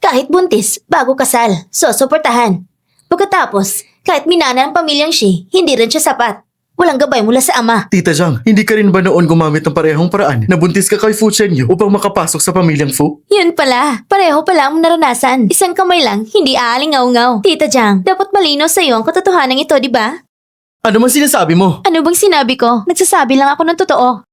Kahit buntis, bago kasal, susuportahan. Pagkatapos, kahit minana ang pamilyang Shi, hindi rin siya sapat. Walang gabay mula sa ama. Tita Zhang, hindi ka rin ba noon gumamit ng parehong paraan na buntis ka kay Fu Chenyo upang makapasok sa pamilyang Fu? Yun pala. Pareho pala ang naranasan. Isang kamay lang, hindi aalingaw-ngaw. Tita Jiang, dapat malinaw sa iyo ang katotohanan ito, di ba? Ano man sinasabi mo? Ano bang sinabi ko? Nagsasabi lang ako ng totoo.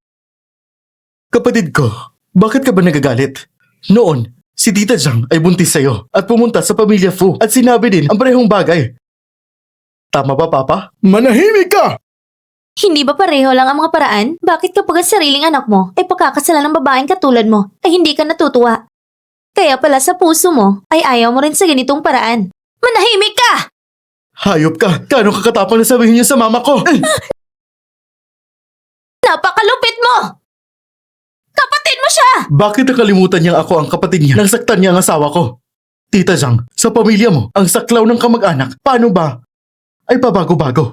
Kapatid ko, bakit ka ba nagagalit? Noon, si Tita Zhang ay buntis sa'yo at pumunta sa pamilya Fu at sinabi din ang parehong bagay. Tama ba, Papa? Manahimik ka! Hindi ba pareho lang ang mga paraan? Bakit kapag ang sariling anak mo ay pagkakasalan ng babaeng katulad mo ay hindi ka natutuwa? Kaya pala sa puso mo ay ayaw mo rin sa ganitong paraan. Manahimik ka! Hayop ka! Kano kakatapang na sabihin niyo sa mama ko? Napakalupit mo! Kapatid mo siya! Bakit nakalimutan niyang ako ang kapatid niya nang saktan niya ang asawa ko? Tita Zhang, sa pamilya mo, ang saklaw ng kamag-anak, paano ba? Ay pabago-bago.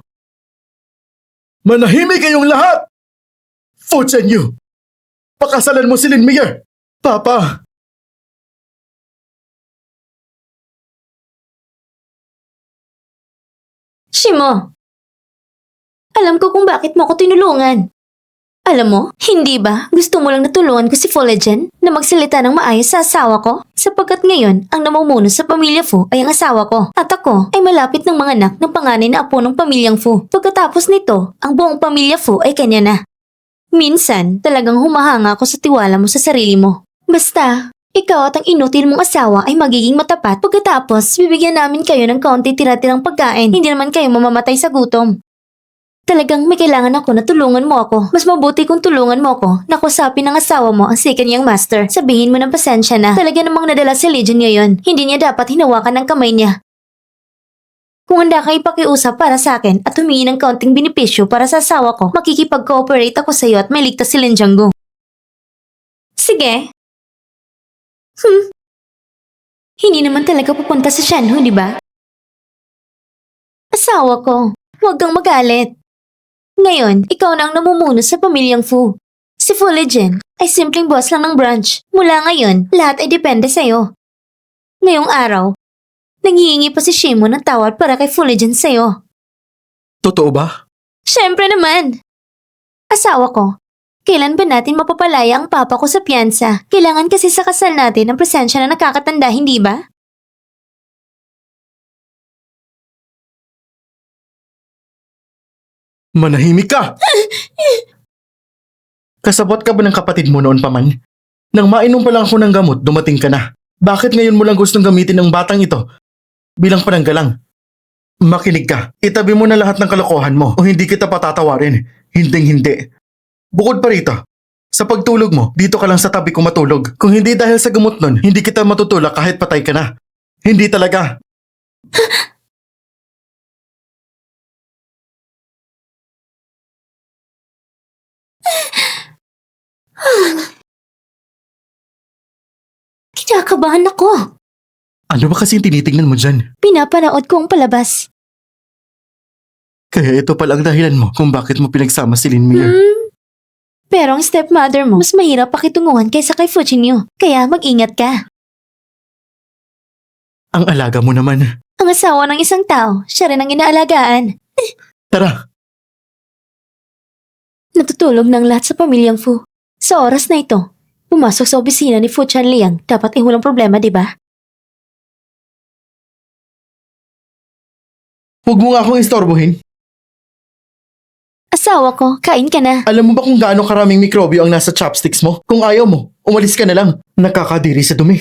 Manahimik kayong lahat! Fu Chenyu! Pakasalan mo si Lin Mier! Papa! Shimo, alam ko kung bakit mo ako tinulungan. Alam mo, hindi ba gusto mo lang natulungan ko si Fulgen na magsalita ng maayos sa asawa ko? Sapagkat ngayon, ang namumuno sa pamilya Fu ay ang asawa ko. At ako ay malapit ng mga anak ng panganay na apo ng pamilyang Fu. Pagkatapos nito, ang buong pamilya Fu ay kanya na. Minsan, talagang humahanga ako sa tiwala mo sa sarili mo. Basta, ikaw at ang inutil mong asawa ay magiging matapat pagkatapos bibigyan namin kayo ng kaunti tira-tirang pagkain. Hindi naman kayo mamamatay sa gutom. Talagang may kailangan ako na tulungan mo ako. Mas mabuti kung tulungan mo ako na kusapin ng asawa mo ang second niyang master. Sabihin mo ng pasensya na. Talaga namang nadala si Legion ngayon. Hindi niya dapat hinawakan ng kamay niya. Kung handa kang ipakiusap para sa akin at humingi ng kaunting benepisyo para sa asawa ko, makikipag-cooperate ako sa iyo at may ligtas si Lin Jianggu. Sige. Hindi naman talaga pupunta sa Shanhu, di ba? Asawa ko, huwag kang magalit. Ngayon, ikaw na ang namumuno sa pamilyang Fu. Si Fulgen ay simpleng boss lang ng branch. Mula ngayon, lahat ay depende sa'yo. Ngayong araw, nanghihingi pa si Shimo ng tawad para kay Fulgen sa'yo. Totoo ba? Siyempre naman! Asawa ko, kailan ba natin mapapalaya ang papa ko sa piyansa? Kailangan kasi sa kasal natin ang presensya na nakakatanda, hindi ba? Manahimik ka! Kasabot ka ba ng kapatid mo noon pa man? Nang mainom pa lang ako ng gamot, dumating ka na. Bakit ngayon mo lang gustong gamitin ang batang ito? Bilang pananggalang. Makinig ka. Itabi mo na lahat ng kalokohan mo o hindi kita patatawarin. Hinding-hindi. Bukod pa rito, sa pagtulog mo, dito ka lang sa tabi ko matulog. Kung hindi dahil sa gamot nun, hindi kita matutulak kahit patay ka na. Hindi talaga. Kinakabahan ako. Ano ba kasing tinitingnan mo dyan? Pinapanood ko ang palabas. Kaya ito pala ang dahilan mo kung bakit mo pinagsama si Lin Mier. Pero ang stepmother mo, mas mahirap pakitunguhan kaysa kay Fujinyo. Kaya mag-ingat ka. Ang alaga mo naman. Ang asawa ng isang tao, siya rin ang inaalagaan. Tara, Natutulog ng lahat sa pamilyang Fu. Sa oras na ito, pumasok sa opisina ni Fu Chanliang, dapat ay walang problema, di ba? huwag mo nga akong istorbohin. Asawa ko, kain ka na. Alam mo ba kung gaano karaming mikrobyo ang nasa chopsticks mo? Kung ayaw mo, umalis ka na lang. Nakakadiri sa dumi.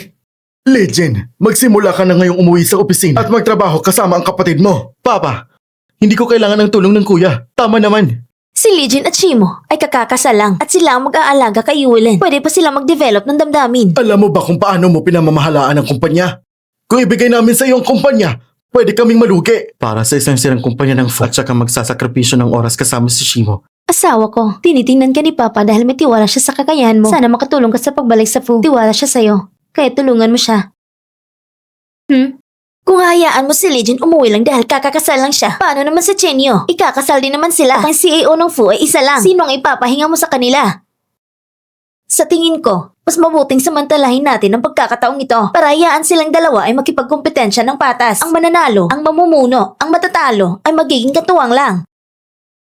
Legend, magsimula ka na ngayong umuwi sa opisina at magtrabaho kasama ang kapatid mo. Papa, hindi ko kailangan ng tulong ng kuya. Tama naman. Si Lijin at Shimo ay kakakasal lang at sila ang mag-aalaga kay Yulin. Pwede pa sila mag-develop ng damdamin. Alam mo ba kung paano mo pinamamahalaan ang kumpanya? Kung ibigay namin sa iyo ang kumpanya, pwede kaming malugi. Para sa isang sirang kumpanya ng Fu at saka magsasakripisyo ng oras kasama si Shimo. Asawa ko, tinitingnan ka ni Papa dahil may tiwala siya sa kakayahan mo. Sana makatulong ka sa pagbalik sa Fu. Tiwala siya sa'yo. Kaya tulungan mo siya. Kung hayaan mo si Lijin umuwi lang dahil kakakasal lang siya, paano naman si Chenyo? Ikakasal din naman sila. At ang CEO ng Fu ay isa lang. Sino ang ipapahinga mo sa kanila? Sa tingin ko, mas mabuting samantalahin natin ang pagkakataong ito para hayaan silang dalawa ay makipagkompetensya ng patas. Ang mananalo, ang mamumuno, ang matatalo ay magiging katuwang lang.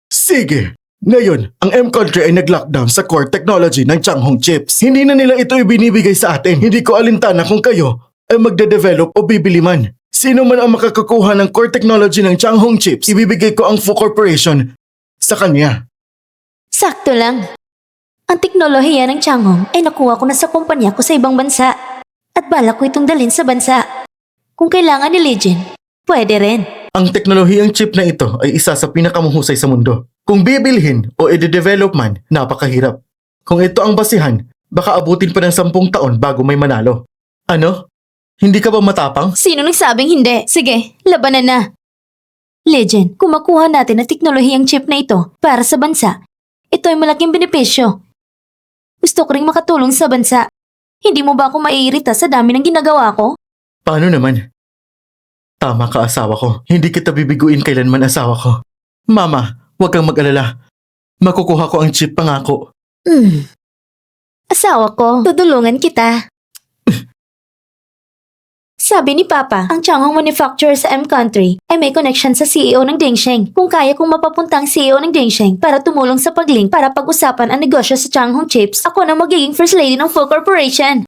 Sige. Ngayon, ang M-Country ay nag-lockdown sa core technology ng Changhong chips. Hindi na nila ito ibinibigay sa atin. Hindi ko alintana kung kayo ay magde-develop o bibili man. Sino man ang makakakuha ng core technology ng Changhong chips, ibibigay ko ang Fu Corporation sa kanya. Sakto lang. Ang teknolohiya ng Changhong ay nakuha ko na sa kumpanya ko sa ibang bansa. At balak ko itong dalhin sa bansa. Kung kailangan ni Legend, pwede rin. Ang teknolohiyang chip na ito ay isa sa pinakamuhusay sa mundo. Kung bibilhin o i-develop man, napakahirap. Kung ito ang basihan, baka abutin pa ng 10 taon bago may manalo. Ano? Hindi ka ba matapang? Sino nagsabing hindi? Sige, labanan na. Legend, kung makuha natin ang teknolohiyang chip na ito para sa bansa, ito ay malaking benepisyo. Gusto ko ring makatulong sa bansa. Hindi mo ba ako maiirita sa dami ng ginagawa ko? Paano naman? Tama ka, asawa ko. Hindi kita bibiguin kailanman, asawa ko. Mama, huwag kang mag-alala. Makukuha ko ang chip, pangako. Asawa ko, tutulungan kita. Sabi ni Papa, ang Changhong Manufacturer sa M-Country ay may connection sa CEO ng Dingsheng. Kung kaya kong mapapunta ang CEO ng Dingsheng para tumulong sa paglink para pag-usapan ang negosyo sa Changhong Chips, ako na magiging First Lady ng full corporation.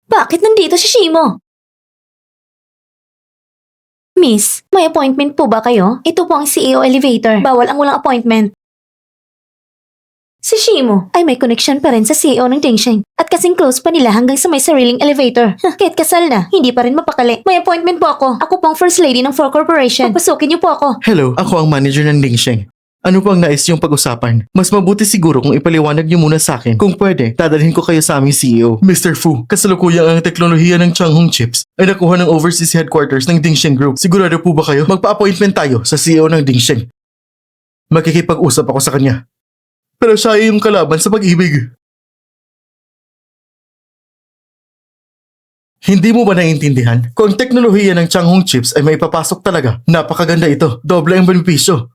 Bakit nandito si Shimo? Miss, may appointment po ba kayo? Ito po ang CEO elevator. Bawal ang walang appointment. Si Shimo ay may connection pa rin sa CEO ng Dingsheng at kasing close pa nila hanggang sa may sariling elevator. Kahit kasal na, hindi pa rin mapakali. May appointment po ako. Ako po ang First Lady ng Ford Corporation. Papasukin niyo po ako. Hello, ako ang manager ng Dingsheng. Ano po ang nais yung pag-usapan? Mas mabuti siguro kung ipaliwanag niyo muna sa akin. Kung pwede, dadalhin ko kayo sa aming CEO. Mr. Fu, kasalukuyang ang teknolohiya ng Changhong Chips ay nakuha ng overseas headquarters ng Dingsheng Group. Sigurado po ba kayo? Magpa-appointment tayo sa CEO ng Dingsheng. Makikipag-usap ako sa kanya. Pero siya ay yung kalaban sa pag-ibig. Hindi mo ba naiintindihan? Kung ang teknolohiya ng Changhong Chips ay may papasok talaga, napakaganda ito. Doble ang benepisyo.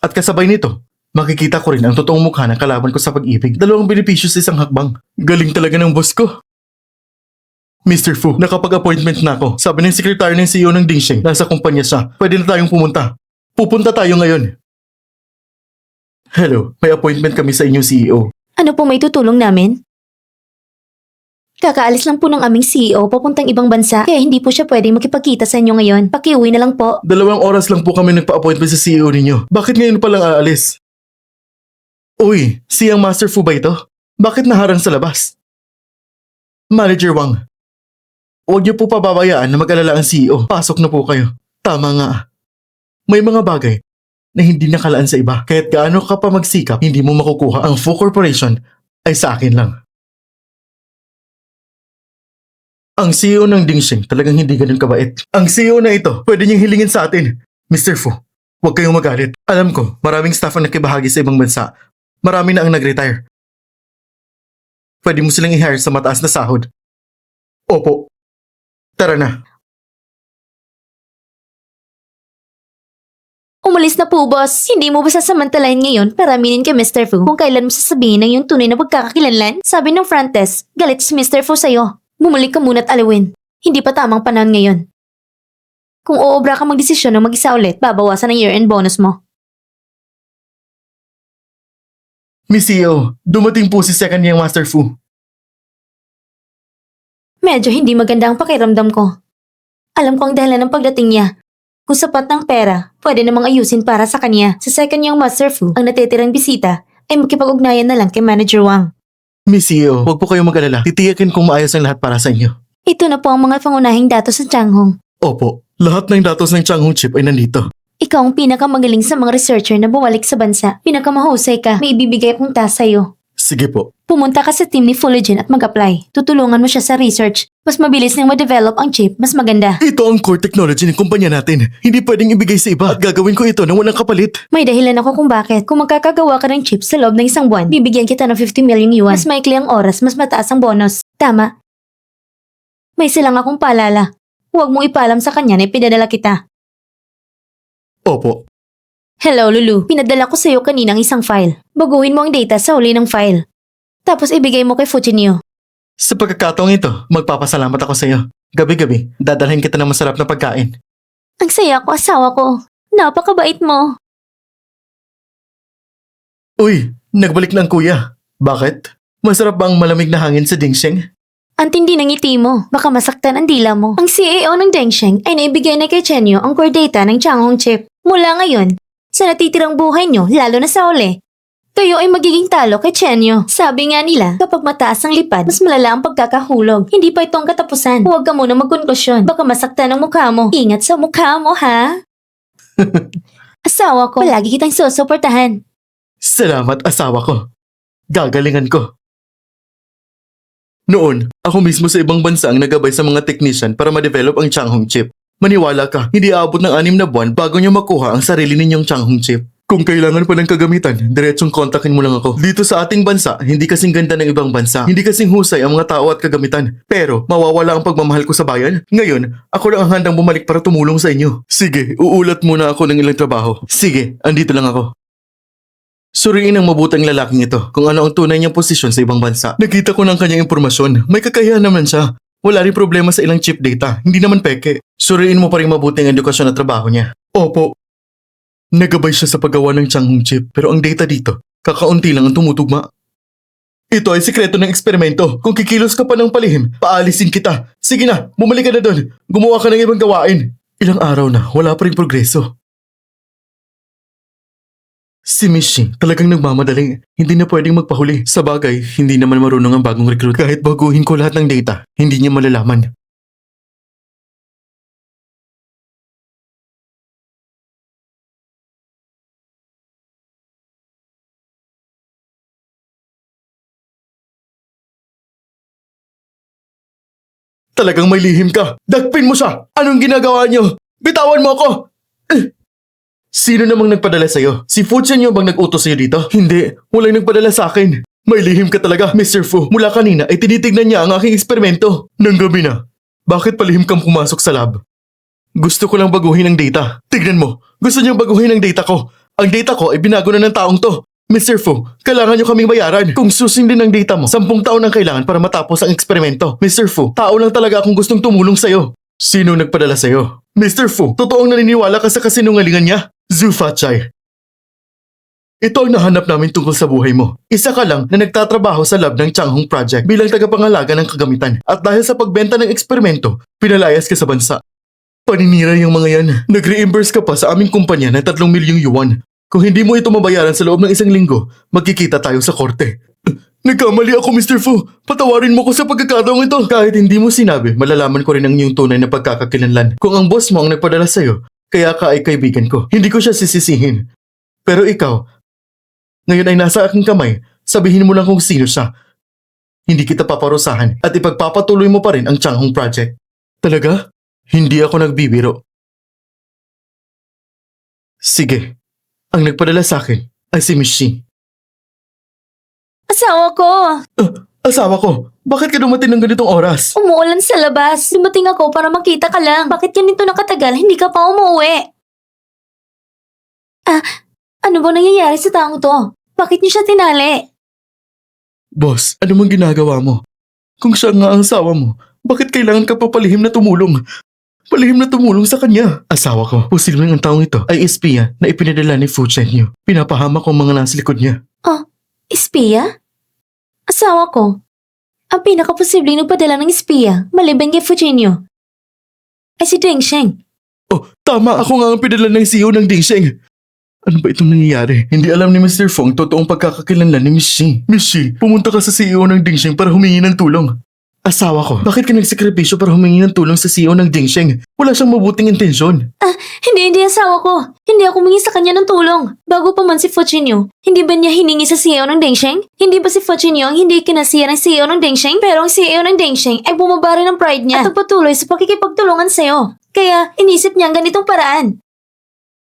At kasabay nito, makikita ko rin ang totoong mukha ng kalaban ko sa pag-ibig. Dalawang benepisyo sa isang hakbang. Galing talaga ng boss ko. Mr. Fu, nakapag-appointment na ako. Sabi ng sekretary ng CEO ng Dingsheng, nasa kumpanya siya. Pwede na tayong pumunta. Pupunta tayo ngayon. Hello, may appointment kami sa inyong CEO. Ano po may tutulong namin? Kakaalis lang po ng aming CEO papuntang ibang bansa kaya hindi po siya pwedeng makipagkita sa inyo ngayon. Pakiuwi na lang po. 2 oras lang po kami nagpa-appointment sa CEO ninyo. Bakit ngayon pa lang aalis? Uy, siyang Master Fu ba ito? Bakit naharang sa labas? Manager Wang, huwag niyo po pababayaan na mag-alala ang CEO. Pasok na po kayo. Tama nga. May mga bagay na hindi nakalaan sa iba. Kahit gaano ka pa magsikap, hindi mo makukuha. Ang full corporation ay sa akin lang. Ang CEO ng Dingsheng talagang hindi ganun kabait. Ang CEO na ito, pwede niyang hilingin sa atin. Mr. Fu, huwag kayong magalit. Alam ko, maraming staff ang nakibahagi sa ibang bansa. Marami na ang nag-retire. Pwede mo silang i-hire sa mataas na sahod. Opo. Tara na. Umalis na po, boss. Hindi mo ba sasamantalahin ngayon para aminin kay Mr. Fu kung kailan mo sasabihin ang iyong tunay na pagkakakilanlan? Sabi ng front desk, galit si Mr. Fu sa'yo. Bumalik ka muna't alawin. Hindi pa tamang panahon ngayon. Kung uobra ka magdesisyon ng mag-isa ulit, babawasan ang year-end bonus mo. Miss CEO, dumating po si second niyang Master Fu. Medyo hindi maganda ang pakiramdam ko. Alam ko ang dahilan ng pagdating niya. Kung sapat ng pera, pwede namang ayusin para sa kanya. Sa second niyang Master Fu, ang natitirang bisita ay makipag-ugnayan na lang kay Manager Wang. Miss CEO, huwag po kayong mag-alala. Titiyakin kong maayos ang lahat para sa inyo. Ito na po ang mga pangunahing datos sa Changhong. Opo, lahat ng datos ng Changhong Chip ay nandito. Ikaw ang pinakamagaling sa mga researcher na bumalik sa bansa. Pinakamahusay ka, may ibibigay akong task sa'yo. Sige po. Pumunta ka sa team ni Fullergen at mag-apply. Tutulungan mo siya sa research. Mas mabilis nang ma-develop ang chip, mas maganda. Ito ang core technology ng kumpanya natin. Hindi pwedeng ibigay sa iba at gagawin ko ito na walang kapalit. May dahilan ako kung bakit. Kung magkakagawa ka ng chip sa loob ng 1 buwan, bibigyan kita ng 50 million yuan. Mas maikli ang oras, mas mataas ang bonus. Tama. May silang akong paalala. Huwag mong ipalam sa kanya na ipinadala kita. Opo. Hello, Lulu. Pinadala ko sa'yo kaninang isang file. Baguhin mo ang data sa huli ng file. Tapos ibigay mo kay Fujinio. Sa pagkakataong ito, magpapasalamat ako sa iyo. Gabi-gabi, dadalhin kita ng masarap na pagkain. Ang saya ko, asawa ko. Napakabait mo. Uy, nagbalik na ang kuya. Bakit? Masarap ba ang malamig na hangin sa Dingsheng? Ang tindi ng ngiti mo. Baka masaktan ang dila mo. Ang CEO ng Dengsheng ay naibigay na kay Chenyo ang core data ng Changhong Chip. Mula ngayon, sa natitirang buhay nyo, lalo na sa uli, Kayo ay magiging talo kay Chenyo. Sabi nga nila, kapag mataas ang lipad, mas malala ang pagkakahulog. Hindi pa itong katapusan. Huwag ka muna magkonklusyon. Baka masaktan ang mukha mo. Ingat sa mukha mo, ha? Asawa ko, palagi kitang susuportahan. Salamat, asawa ko. Gagalingan ko. Noon, ako mismo sa ibang bansa ang nagabay sa mga technician para ma-develop ang Changhong chip. Maniwala ka, hindi aabot ng 6 na buwan bago niyo makuha ang sarili ninyong Changhong chip. Kung kailangan pa ng kagamitan, diretsong kontakin mo lang ako. Dito sa ating bansa, hindi kasing ganda ng ibang bansa. Hindi kasing husay ang mga tao at kagamitan. Pero, mawawala ang pagmamahal ko sa bayan. Ngayon, ako lang ang handang bumalik para tumulong sa inyo. Sige, uulat muna ako ng ilang trabaho. Sige, andito lang ako. Suriin ang mabutang lalaking ito kung ano ang tunay niyang posisyon sa ibang bansa. Nakita ko ng kanyang impormasyon. May kakayahan naman siya. Wala rin problema sa ilang chip data. Hindi naman peke. Suriin mo pa rin mabuting edukasyon at trabaho niya. Opo. Nagabay siya sa paggawa ng Changhong chip pero ang data dito, kakaunti lang ang tumutugma. Ito ay sikreto ng eksperimento. Kung kikilos ka pa ng palihim, paalisin kita. Sige na, bumalik ka na doon. Gumawa ka ng ibang gawain. Ilang araw na, wala pa rin progreso. Si Mishi talagang nagmamadali. Hindi na pwedeng magpahuli. Sa bagay, hindi naman marunong ang bagong recruit. Kahit baguhin ko lahat ng data, hindi niya malalaman. Talagang may lihim ka. Dagpin mo siya. Anong ginagawa niyo? Bitawan mo ako! Sino namang nagpadala sa'yo? Si Fu Chenyo bang nag-utos sa'yo dito? Hindi. Walang nagpadala sa akin. May lihim ka talaga, Mr. Fu. Mula kanina ay tinitignan niya ang aking eksperimento. Nang gabi na. Bakit palihim kang pumasok sa lab? Gusto ko lang baguhin ang data. Tignan mo. Gusto niyang baguhin ang data ko. Ang data ko ay binago na ng taong to. Mr. Fu, kailangan niyo kaming bayaran. Kung susundin ang data mo, 10 taon ang kailangan para matapos ang eksperimento. Mr. Fu, tao lang talaga akong gustong tumulong sa'yo. Sino nagpadala sa'yo? Mr. Fu, totoong naniniwala ka sa kasinungalingan niya? Zhu Fachai. Ito ang nahanap namin tungkol sa buhay mo. Isa ka lang na nagtatrabaho sa lab ng Changhong Project bilang tagapangalaga ng kagamitan. At dahil sa pagbenta ng eksperimento, pinalayas ka sa bansa. Paninira yung mga yan. Nag-reimburse ka pa sa aming kumpanya ng 3 milyong yuan. Kung hindi mo ito mabayaran sa loob ng 1 linggo, magkikita tayo sa korte. Nagkamali ako, Mr. Fu. Patawarin mo ko sa pagkakataong ito. Kahit hindi mo sinabi, malalaman ko rin ang iyong tunay na pagkakakilanlan. Kung ang boss mo ang nagpadala sa'yo, kaya ka ay kaibigan ko. Hindi ko siya sisisihin. Pero ikaw, ngayon ay nasa aking kamay, sabihin mo lang kung sino siya. Hindi kita paparusahan at ipagpapatuloy mo pa rin ang Changhong Project. Talaga? Hindi ako nagbibiro. Sige. Ang nagpadala sa akin ay si Mishi. Asawa ko! Asawa ko, bakit ka dumating ng ganitong oras? Umuulan sa labas. Dumating ako para makita ka lang. Bakit ganito nakatagal? Hindi ka pa umuwi. Ano ba nangyayari sa taong to? Bakit niyo siya tinali? Boss, ano mang ginagawa mo? Kung siya nga ang asawa mo, bakit kailangan ka pa palihim na tumulong? Palihim na tumulong sa kanya. Asawa ko, posibleng ang taong ito ay espiya na ipinadala ni Fu Chenyo. Pinapahamak ang mga nasa likod niya. Oh, espiya? Asawa ko. Ang pinakaposibleng nagpadala ng espiya, maliban kay Fujinyo, ay si Deng Sheng. Oh, tama, ako nga ang pinadala ng CEO ng Dingsheng. Ano ba itong nangyayari? Hindi alam ni Mr. Fong totoong pagkakakilanlan ni Miss Shi. Miss Shi, pumunta ka sa CEO ng Dingsheng para humingi ng tulong. Asawa ko, bakit ka nagsakripisyo para humingi ng tulong sa CEO ng Dingsheng? Wala siyang mabuting intensyon. Hindi asawa ko. Hindi ako humingi sa kanya ng tulong. Bago pa man si Fujinyo, hindi ba niya hiningi sa CEO ng Dengsheng? Hindi ba si Fujinyo ang hindi kinasiya ng CEO ng Dengsheng? Pero ang CEO ng Dengsheng ay bumabari ng pride niya at nagpatuloy sa pakikipagtulungan sa'yo. Kaya inisip niya ang ganitong paraan.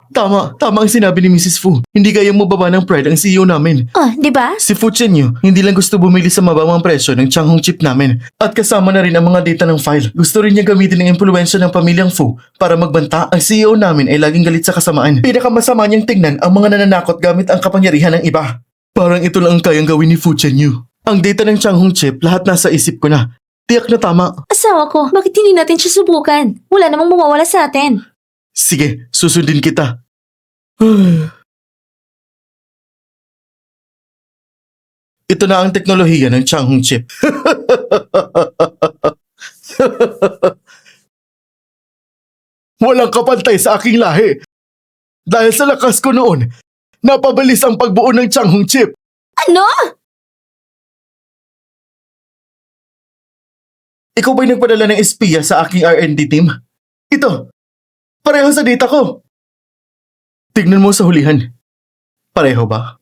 Tama ang sinabi ni Mrs. Fu. Hindi kayang mababa ng pride ang CEO namin. Oh, di ba? Si Fu Chenyo, hindi lang gusto bumili sa mababang presyo ng Changhong chip namin. At kasama na rin ang mga data ng file. Gusto rin niya gamitin ang impluensya ng pamilyang Fu para magbanta. Ang CEO namin ay laging galit sa kasamaan. Pinakamasama niyang tingnan ang mga nananakot gamit ang kapangyarihan ng iba. Parang ito lang ang kayang gawin ni Fu Chenyo. Ang data ng Changhong chip, lahat nasa isip ko na. Tiyak na tama. Asawa ko, bakit hindi natin siya subukan? Wala namang mawawala sa atin. Sige, susundin kita. Ito na ang teknolohiya ng Changhong chip. Walang kapantay sa aking lahi. Dahil sa lakas ko noon, Napabilis ang pagbuo ng Changhong chip. Ano? Ikaw ba'y nagpadala ng espiya sa aking R&D team? Ito, pareho sa data ko. Tignan mo sa hulihan. Pareho ba?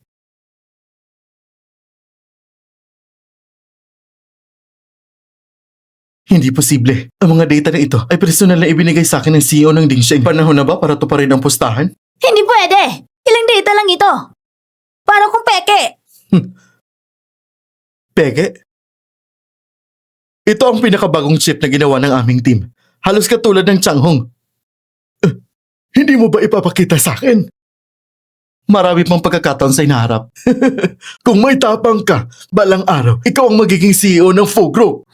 Hindi posible. Ang mga data na ito ay personal na ibinigay sa akin ng CEO ng Dingsheng. Panahon na ba para tuparin ang pustahan? Hindi pwede! Ilang data lang ito! Paano kung peke? Peke? Ito ang pinakabagong chip na ginawa ng aming team. Halos katulad ng Changhong. Hindi mo ba ipapakita sa akin? Marami pang pagkakataon sa inaharap. Kung may tapang ka, balang araw, ikaw ang magiging CEO ng Fo Group.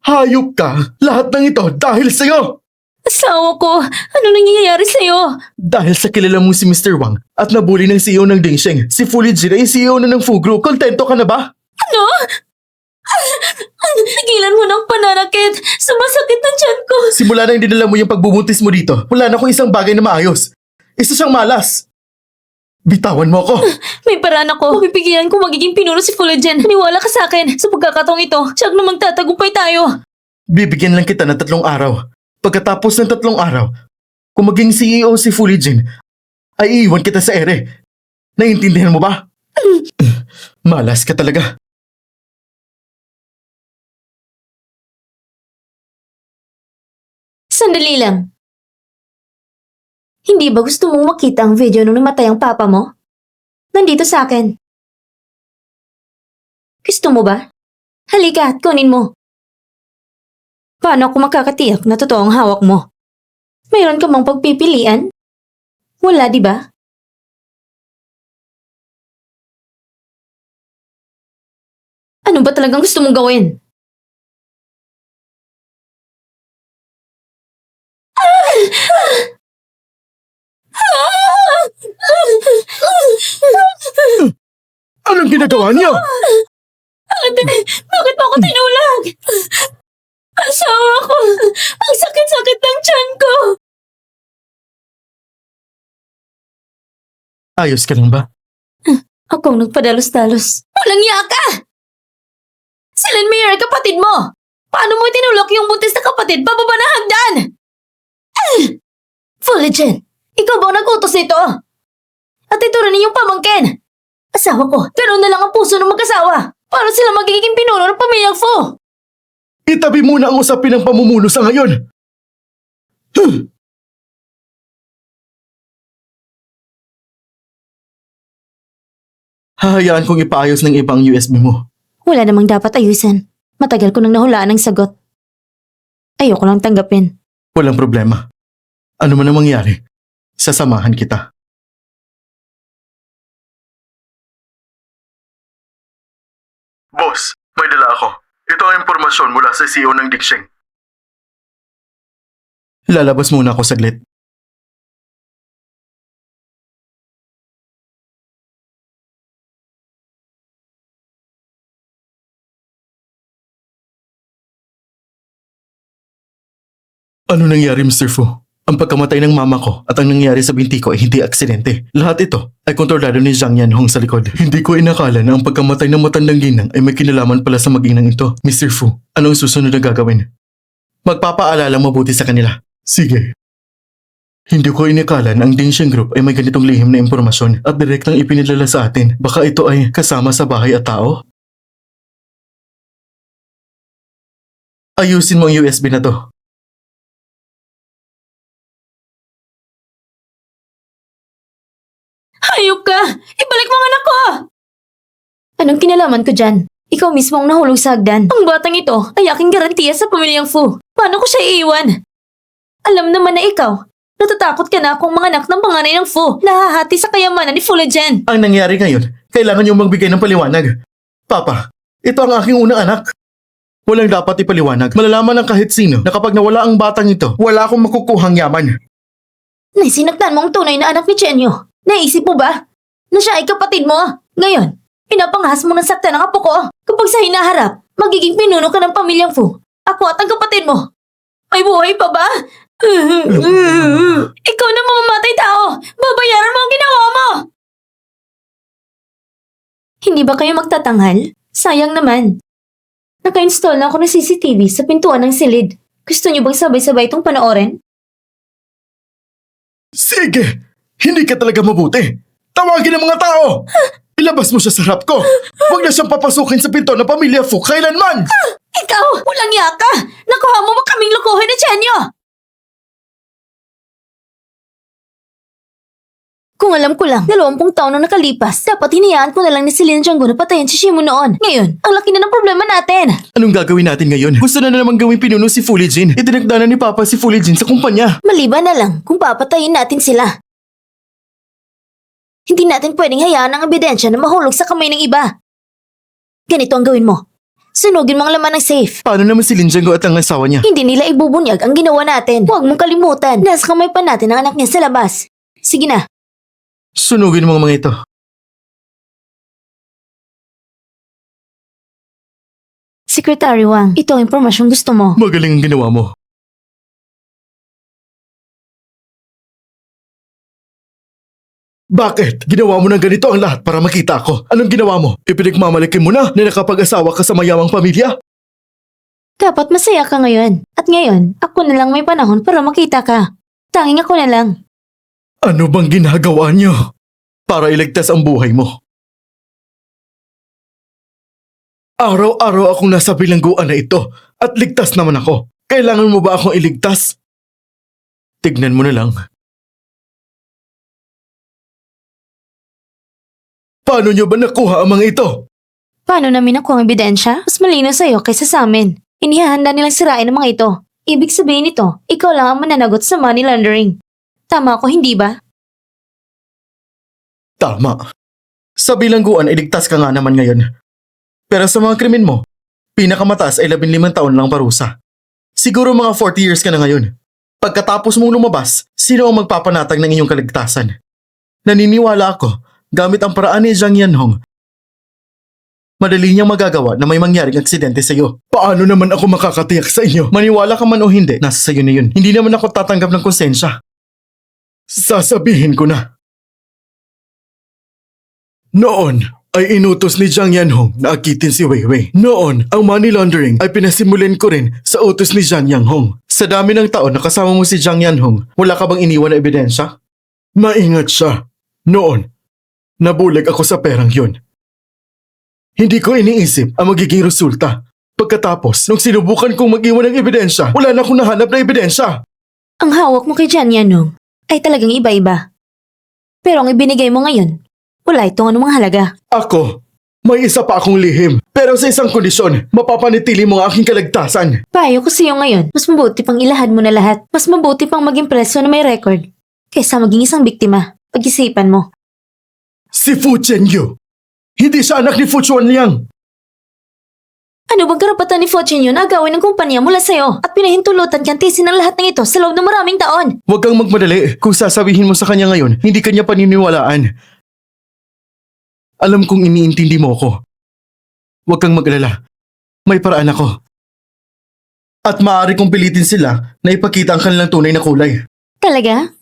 Hayop ka! Lahat ng ito dahil sa'yo! Asawa ko, ano nangyayari sa'yo? Dahil sa kilala mong si Mr. Wang at nabuli ng CEO ng Dingsheng, si Fully Jin ay CEO na ng Fo Group. Kontento ka na ba? Ano? Tigilan mo ng pananakit. Sumasakit ang tiyan ko. Simula na hindi dinala mo yung pagbubuntis mo dito, wala na akong isang bagay na maayos. Isa siyang malas. Bitawan mo ako. May paraan ako. Mapipigilan ko magiging pinuno si Fulgen. Niwala ka sa akin. Sa pagkakataong ito, siya na magtatagumpay tayo. Bibigyan lang kita ng 3 araw. Pagkatapos ng 3 araw, kung maging CEO si Fully Jin, ay iiwan kita sa ere. Naiintindihan mo ba? Malas ka talaga. Sandali lang. Hindi ba gusto mong makita ang video nung namatay ang papa mo? Nandito sa akin. Gusto mo ba? Halika at kunin mo. Paano ako makakatiyak na totoo ang hawak mo? Mayroon ka bang pagpipilian? Wala, di ba? Ano ba talagang gusto mong gawin? Anong ginagawa niyo? Ate, bakit mo ako tinulag? Asawa ko! Ang sakit-sakit ng tiyan ko! Ayos ka lang ba? Ako ang nagpadalos-dalos. Walang iya ka! Si Lenmayer ay kapatid mo! Paano mo tinulok yung buntis na kapatid pababa ng hagdan? Fulgen, ikaw ba ang nag-utos nito? At ito rin yung pamangkin. Asawa ko, ganun na lang ang puso ng mag-asawa. Paano sila magiging pinuno ng pamilyang Fo? Itabi muna ang usapin ng pamumuno sa ngayon. Hahayaan kong ipaayos ng ibang USB mo. Wala namang dapat ayusin. Matagal ko nang nahulaan ng sagot. Ayoko lang tanggapin. Walang problema. Ano man ang mangyari, sasamahan kita. Boss, may dala ako. Ito ang impormasyon mula sa CEO ng Dingsheng. Lalabas muna ako saglit. Ano nangyari, Mr. Fu? Ang pagkamatay ng mama ko at ang nangyari sa binti ko ay hindi aksidente. Lahat ito ay kontrolado ni Zhang Yanhong sa likod. Hindi ko inakala na ang pagkamatay ng matandang ginang ay may kinalaman pala sa maginang ito. Mr. Fu, anong susunod na gagawin? Magpapaalala mabuti sa kanila. Sige. Hindi ko inakala na ang Dingsheng Group ay may ganitong lihim na impormasyon at direktang ipinilala sa atin. Baka ito ay kasama sa bahay at tao? Ayusin mo ang USB na to. Hayop ka! Ibalik mo ang anak ko! Anong kinalaman ko dyan? Ikaw mismo ang nahulog sa hagdan. Ang batang ito ay aking garantiya sa pamilyang Fu. Paano ko siya iiwan? Alam naman na ikaw, natatakot ka na akong mga anak ng panganay ng Fu. Nahahati sa kayamanan ni Fulgen. Ang nangyari ngayon, kailangan niyong magbigay ng paliwanag. Papa, ito ang aking unang anak. Walang dapat ipaliwanag. Malalaman ng kahit sino na kapag nawala ang batang ito, wala akong makukuhang yaman. Naisinaktan mo ang tunay na anak ni Chenyo. Naisip mo ba na siya ay kapatid mo? Ngayon, pinapangahas mo ng sakta ng apo ko. Kapag sa hinaharap, magiging pinuno ka ng pamilyang Fu. Ako at ang kapatid mo. May buhay pa ba? Ikaw na mamamatay tao! Babayaran mo ang ginawa mo! Hindi ba kayo magtatanghal? Sayang naman. Naka-install na ako ng CCTV sa pintuan ng silid. Gusto niyo bang sabay-sabay itong panoorin? Sige! Hindi ka talaga mabuti! Tawagin ang mga tao! Ilabas mo siya sa harap ko! Huwag na siyang papasukin sa pinto ng pamilya Fu kailanman! Ikaw! Walang yaka! Nakuha mo ba kaming lukuhin na Chenyo? Kung alam ko lang, 20 taon na nakalipas, dapat hinayaan ko na lang ni Celine Django na patayin si Shimo noon. Ngayon, ang laki na ng problema natin. Anong gagawin natin ngayon? Gusto na naman gawing pinuno si Fully Jin. Itinagdanan ni Papa si Fully Jin sa kumpanya. Maliban na lang kung papatayin natin sila. Hindi natin pwedeng hayaan ang ebidensya na mahulog sa kamay ng iba. Ganito ang gawin mo. Sunugin mo ang laman ng safe. Paano naman si Lin Django at ang asawa niya? Hindi nila ibubunyag ang ginawa natin. Huwag mong kalimutan. Nasa kamay pa natin ang anak niya sa labas. Sige na. Sunugin mo ang mga ito. Secretary Wang, ito ang impormasyong gusto mo. Magaling ang ginawa mo. Bakit? Ginawa mo ng ganito ang lahat para makita ako. Anong ginawa mo? Ipinagmamalaki mo na nakapag-asawa ka sa mayamang pamilya? Dapat masaya ka ngayon. At ngayon, ako na lang may panahon para makita ka. Tanging ako na lang. Ano bang ginagawa niyo? Para iligtas ang buhay mo. Araw-araw akong nasa bilangguan na ito at ligtas naman ako. Kailangan mo ba akong iligtas? Tignan mo na lang. Paano niyo ba nakuha ang mga ito? Paano namin nakuha ang ebidensya? Mas malinaw sa'yo kaysa sa amin. Inihahanda nilang sirain ang mga ito. Ibig sabihin nito, ikaw lang ang mananagot sa money laundering. Tama ako, hindi ba? Tama. Sa bilangguan, iligtas ka nga naman ngayon. Pero sa mga krimen mo, pinakamataas ay 15 taon lang parusa. Siguro mga 40 years ka na ngayon. Pagkatapos mong lumabas, sino ang magpapanatag ng iyong kaligtasan? Naniniwala ako, gamit ang paraan ni Zhang Yanhong, madali niyang magagawa na may mangyaring aksidente sa iyo. Paano naman ako makakatiyak sa inyo? Maniwala ka man o hindi, nasa sayo na yun. Hindi naman ako tatanggap ng konsensya. Sasabihin ko na. Noon ay inutos ni Zhang Yanhong na akitin si Weiwei. Noon, ang money laundering ay pinasimulan ko rin sa utos ni Zhang Yanhong. Sa dami ng taon na kasama mo si Zhang Yanhong, wala ka bang iniwan na ebidensya? Maingat siya. Noon, nabulag ako sa perang yun. Hindi ko iniisip ang magiging resulta. Pagkatapos, nung sinubukan kong mag-iwan ng ebidensya, wala na akong nahanap na ebidensya. Ang hawak mo kay Jan Yanong ay talagang iba-iba. Pero ang ibinigay mo ngayon, wala itong anumang halaga. Ako, may isa pa akong lihim. Pero sa isang kondisyon, mapapanitili mo ang aking kaligtasan. Payo ko sa'yo ngayon, mas mabuti pang ilahad mo na lahat. Mas mabuti pang maging preso na may record kaysa maging isang biktima. Pag-isipan mo. Si Fu Chenyu. Hindi siya anak ni Fu Chuanliang. Ano bang karapatan ni Fortune yun na agawin ng kumpanya mula sa'yo at pinahintulutan kang tisin ang lahat ng ito sa loob ng maraming taon? Huwag kang magmadali. Kung sasabihin mo sa kanya ngayon, hindi kanya paniniwalaan. Alam kong iniintindi mo ako. Huwag kang mag-alala. May paraan ako. At maaari kong pilitin sila na ipakita ang kanilang tunay na kulay. Talaga?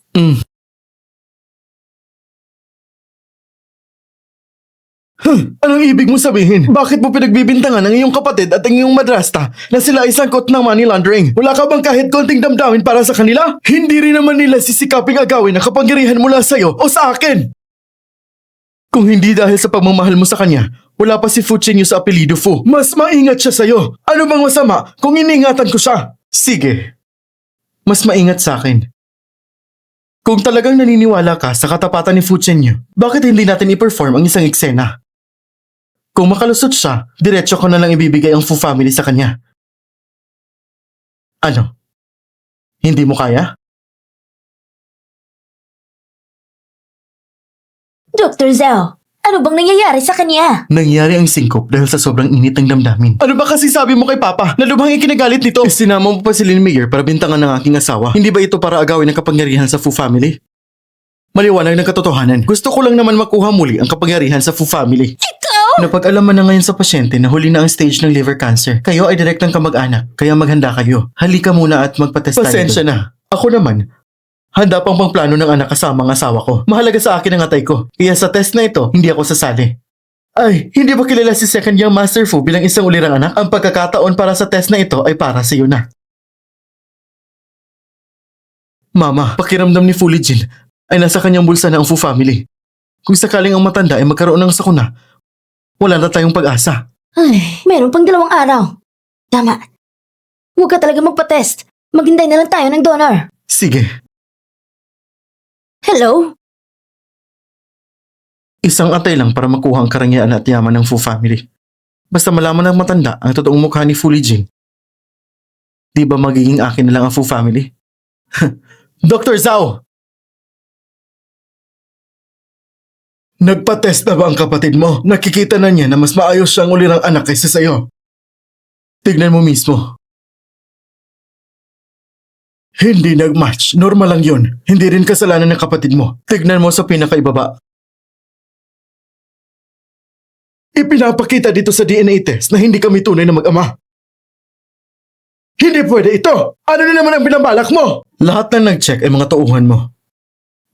Anong ibig mo sabihin? Bakit mo pinagbibintangan ang iyong kapatid at ang iyong madrasta na sila ay sangkot ng money laundering? Wala ka bang kahit konting damdamin para sa kanila? Hindi rin naman nila sisikaping agawin ang kapangyarihan mula sa iyo o sa akin. Kung hindi dahil sa pagmamahal mo sa kanya, wala pa si Fu Chenyu sa apelido Fu. Mas maingat siya sa iyo. Ano bang masama kung iningatan ko siya? Sige. Mas maingat sa akin. Kung talagang naniniwala ka sa katapatan ni Fu Chenyu, bakit hindi natin i-perform ang isang eksena? Kung makalusot siya, diretso ko na lang ibibigay ang Fu family sa kanya. Ano? Hindi mo kaya? Dr. Zhao, ano bang nangyayari sa kanya? Nangyari ang singkop dahil sa sobrang init ng damdamin. Ano ba kasi sabi mo kay Papa? Na lubhang ikinagalit nito? Sinama mo pa si Lin Meyer para bintangan ng aking asawa. Hindi ba ito para agawin ang kapangyarihan sa Fu family? Maliwanag ng katotohanan. Gusto ko lang naman makuha muli ang kapangyarihan sa Fu family. Ikaw? Napag-alaman na ngayon sa pasyente na huli na ang stage ng liver cancer. Kayo ay direktang kamag-anak, kaya maghanda kayo. Halika muna at magpatest tayo. Pasensya na. Ako naman, handa pang pangplano ng anak kasama ang asawa ko. Mahalaga sa akin ang atay ko. Kaya sa test na ito, hindi ako sasali. Ay, hindi ba kilala si Second Young Master Fu bilang isang ulirang anak? Ang pagkakataon para sa test na ito ay para sa iyo na. Mama, pakiramdam ni Fu Lijin ay nasa kanyang bulsa na ang Fu family. Kung sakaling ang matanda ay magkaroon ng sakuna, wala na tayong pag-asa. Ay, meron pang 2 araw. Tama. Huwag ka talaga magpa-test. Maghintay na lang tayo ng donor. Sige, Hello? isang atay lang para makuha ang karangyaan at yaman ng Fu family. Basta malaman ng matanda ang totoong mukha ni Fu Lijin, di ba magiging akin na lang ang Fu family? Dr. Zhao! Nagpa-test na ba ang kapatid mo? Nakikita na niya na mas maayos siyang ulirang anak kaysa sa'yo. Tignan mo mismo. Hindi nag-match. Normal lang yun. Hindi rin kasalanan ng kapatid mo. Tignan mo sa pinakaibaba. Ipinapakita dito sa DNA test na hindi kami tunay na mag-ama. Hindi pwede ito! Ano na naman ang binabalak mo? Lahat na nag-check ay mga tauhan mo.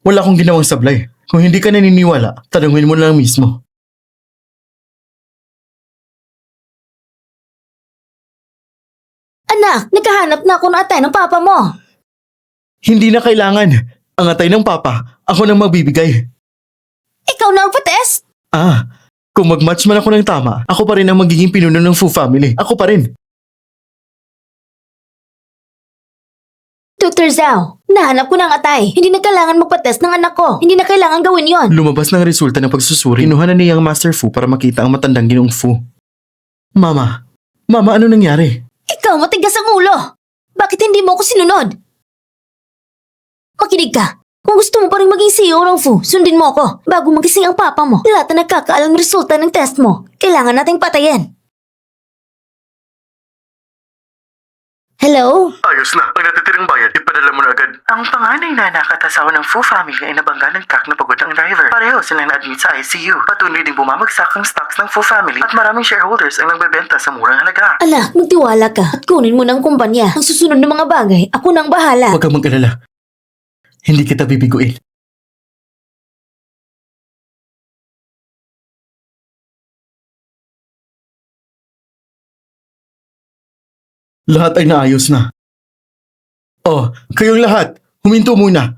Wala akong ginawang sablay. Kung hindi ka naniniwala, tanungin mo lang mismo. Anak, naghahanap na ako ng atay ng papa mo. Hindi na kailangan. Ang atay ng papa, ako nang magbibigay. Ikaw na magpa-test? Kung mag-match man ako ng tama, ako pa rin ang magiging pinuno ng Fu family. Ako pa rin. Dr. Zhao, nahanap ko ng atay. Hindi na kailangan magpa-test ng anak ko. Hindi na kailangan gawin yon. Lumabas ng resulta ng pagsusuri. Kinuha na niya ang Master Fu para makita ang matandang ginong Fu. Mama, ano nangyari? Ikaw matigas ang ulo. Bakit hindi mo ako sinunod? Makinig ka. Kung gusto mo pa rin maging CEO ng Fu, sundin mo ako. Bago magising ang papa mo, lahat na nagkakaalang resulta ng test mo, kailangan nating patayin. Hello? Ayos na. Ang natitirang bayad, ipadala mo na agad. Ang panganay na anak at asawa ng Fu family ay nabangga ng truck na pagod ang driver. Pareho silang na-admit sa ICU. Patuloy din bumabagsak ang stocks ng Fu family at maraming shareholders ang nagbebenta sa murang halaga. Anak, magtiwala ka at kunin mo ng kumpanya. Ang susunod na mga bagay, ako nang bahala. Huwag kang mag-alala. Hindi kita bibiguin. Lahat ay naayos na. Oh, kayong lahat, huminto muna.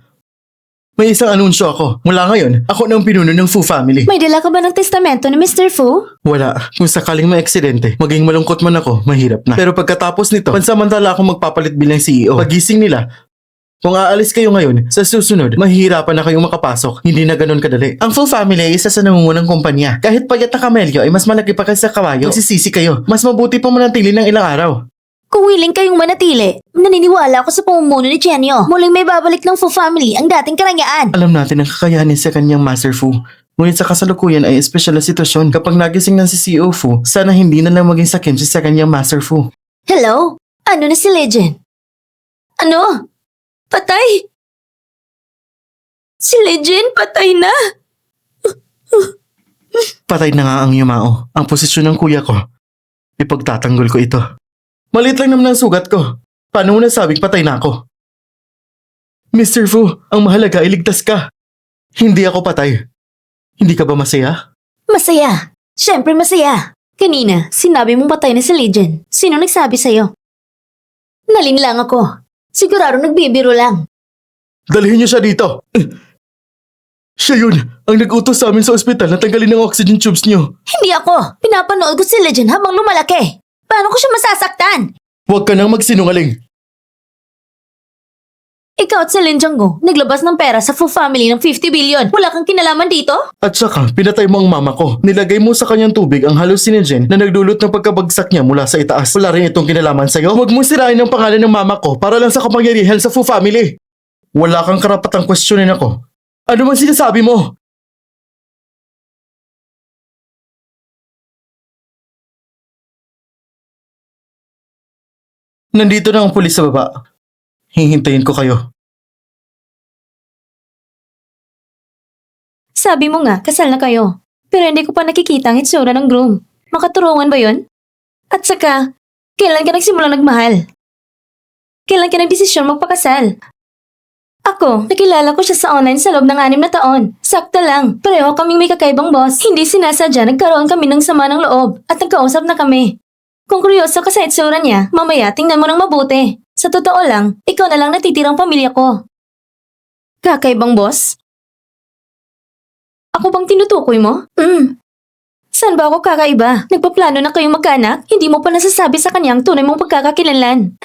May isang anunsyo ako. Mula ngayon, ako na ang pinuno ng Fu family. May dala ka ba ng testamento ni Mr. Fu? Wala. Kung sakaling may aksidente, maging malungkot man ako, mahirap na. Pero pagkatapos nito, pansamantala akong magpapalit bilang CEO. Pagising nila, kung aalis kayo ngayon, sa susunod, mahihirapan na kayong makapasok. Hindi na ganun kadali. Ang Fu family ay isa sa nangungunang kumpanya. Kahit payat na kamelyo ay mas malaki pa kaysa kawayo. Magsisisi kayo. Mas mabuti pa manatili ng ilang araw. Kung willing kayong manatili, naniniwala ako sa pamumuno ni Chenyo. Muling may babalik ng Fu family ang dating karangyaan. Alam natin ang kakayanin sa kanyang Master Fu. Ngunit sa kasalukuyan ay espesyal na sitwasyon. Kapag nagising ng si CEO Fu, sana hindi na lang maging sakim sa kanyang Master Fu. Hello? Ano na si Legend? Ano? Patay? Si Legend patay na? Patay na nga ang Yumao. Ang posisyon ng kuya ko. Ipagtatanggol ko ito. Maliit lang naman ang sugat ko. Paano mo nasabing patay na ako? Mr. Fu, ang mahalaga ay ligtas ka. Hindi ako patay. Hindi ka ba masaya? Masaya. Siyempre masaya. Kanina, sinabi mong patay na si Legend. Sino nagsabi sa'yo? Nalinlang ako. Sigurado nagbibiro lang. Dalhin niyo siya dito. Siya yun, ang nag-utos sa amin sa ospital na tanggalin ang oxygen tubes niyo. Hindi ako. Pinapanood ko si Legend habang lumalaki. Paano ko siya masasaktan? Huwag ka nang magsinungaling. Ikaw at si Lin Jianggo, naglabas ng pera sa Fu family ng 50 billion. Wala kang kinalaman dito? At saka, pinatay mo ang mama ko. Nilagay mo sa kanyang tubig ang hallucinogen na nagdulot ng pagkabagsak niya mula sa itaas. Wala rin itong kinalaman sa'yo. Huwag mong sirain ang pangalan ng mama ko para lang sa kapangyarihan sa Fu family. Wala kang karapatang questionin ako. Ano man sinasabi mo? Nandito na ang pulis sa baba. Hihintayin ko kayo. Sabi mo nga, kasal na kayo. Pero hindi ko pa nakikita ang itsura ng groom. Makaturungan ba yon? At saka, kailan ka nagsimulang nagmahal? Kailan ka nagdesisyon magpakasal? Ako, nakilala ko siya sa online sa loob ng 6 na taon. Sakto lang, pareho kaming may kakaibang boss. Hindi sinasadya, nagkaroon kami ng sama ng loob at nagkausap na kami. Kung kuryoso ka sa itsura niya, mamaya tingnan mo ng mabuti. Sa totoo lang, ikaw na lang natitirang pamilya ko. Kakaibang boss? Ako bang tinutukoy mo? Saan ba ako kakaiba? Nagpaplano na kayong magkaanak? Hindi mo pa nasasabi sa kanyang tunay mong pagkakakilanlan.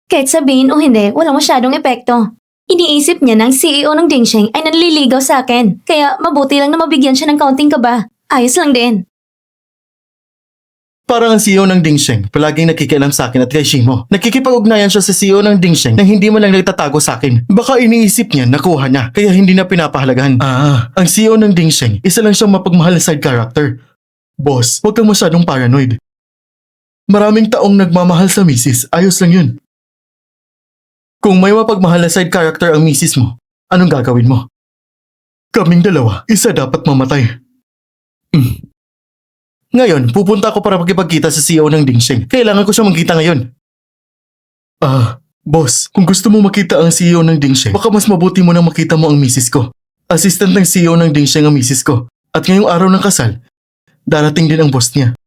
Kahit sabihin o hindi, walang masyadong epekto. Iniisip niya na ang CEO ng Dingsheng ay nanliligaw sa akin. Kaya mabuti lang na mabigyan siya ng kaunting kaba. Ayos lang din. Parang ang CEO ng Dingsheng, palaging nakikialam sa akin at kay Shimo. Nakikipag-ugnayan siya sa CEO ng Dingsheng nang hindi man lang nagtatago sa akin. Baka iniisip niya nakuha niya, kaya hindi na pinapahalagahan. Ang CEO ng Dingsheng, isa lang siyang mapagmahal na side character. Boss, huwag kang masyadong paranoid. Maraming taong nagmamahal sa misis, ayos lang yun. Kung may mapagmahal na side character ang misis mo, anong gagawin mo? Kaming dalawa, isa dapat mamatay. Ngayon, pupunta ako para makipagkita sa CEO ng Dingsheng. Kailangan ko siya magkita ngayon. Boss, kung gusto mo makita ang CEO ng Dingsheng, baka mas mabuti mo nang makita mo ang misis ko. Assistant ng CEO ng Dingsheng ang misis ko. At ngayong araw ng kasal, darating din ang boss niya.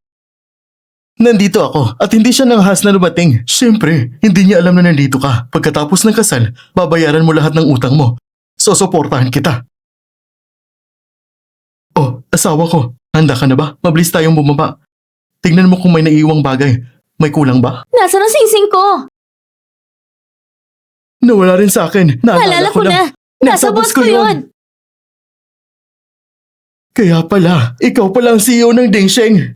Nandito ako at hindi siya nanghas na lumating. Siyempre, hindi niya alam na nandito ka. Pagkatapos ng kasal, babayaran mo lahat ng utang mo. Susuportahan kita. Oh, asawa ko. Handa ka na ba? Mabilis tayong bumaba. Tingnan mo kung may naiiwang bagay. May kulang ba? Nasaan ang sising ko? Nawala rin sa akin. Naalala ko na. Nasa boss ko yun. Kaya pala, ikaw pala ang CEO ng Dingsheng.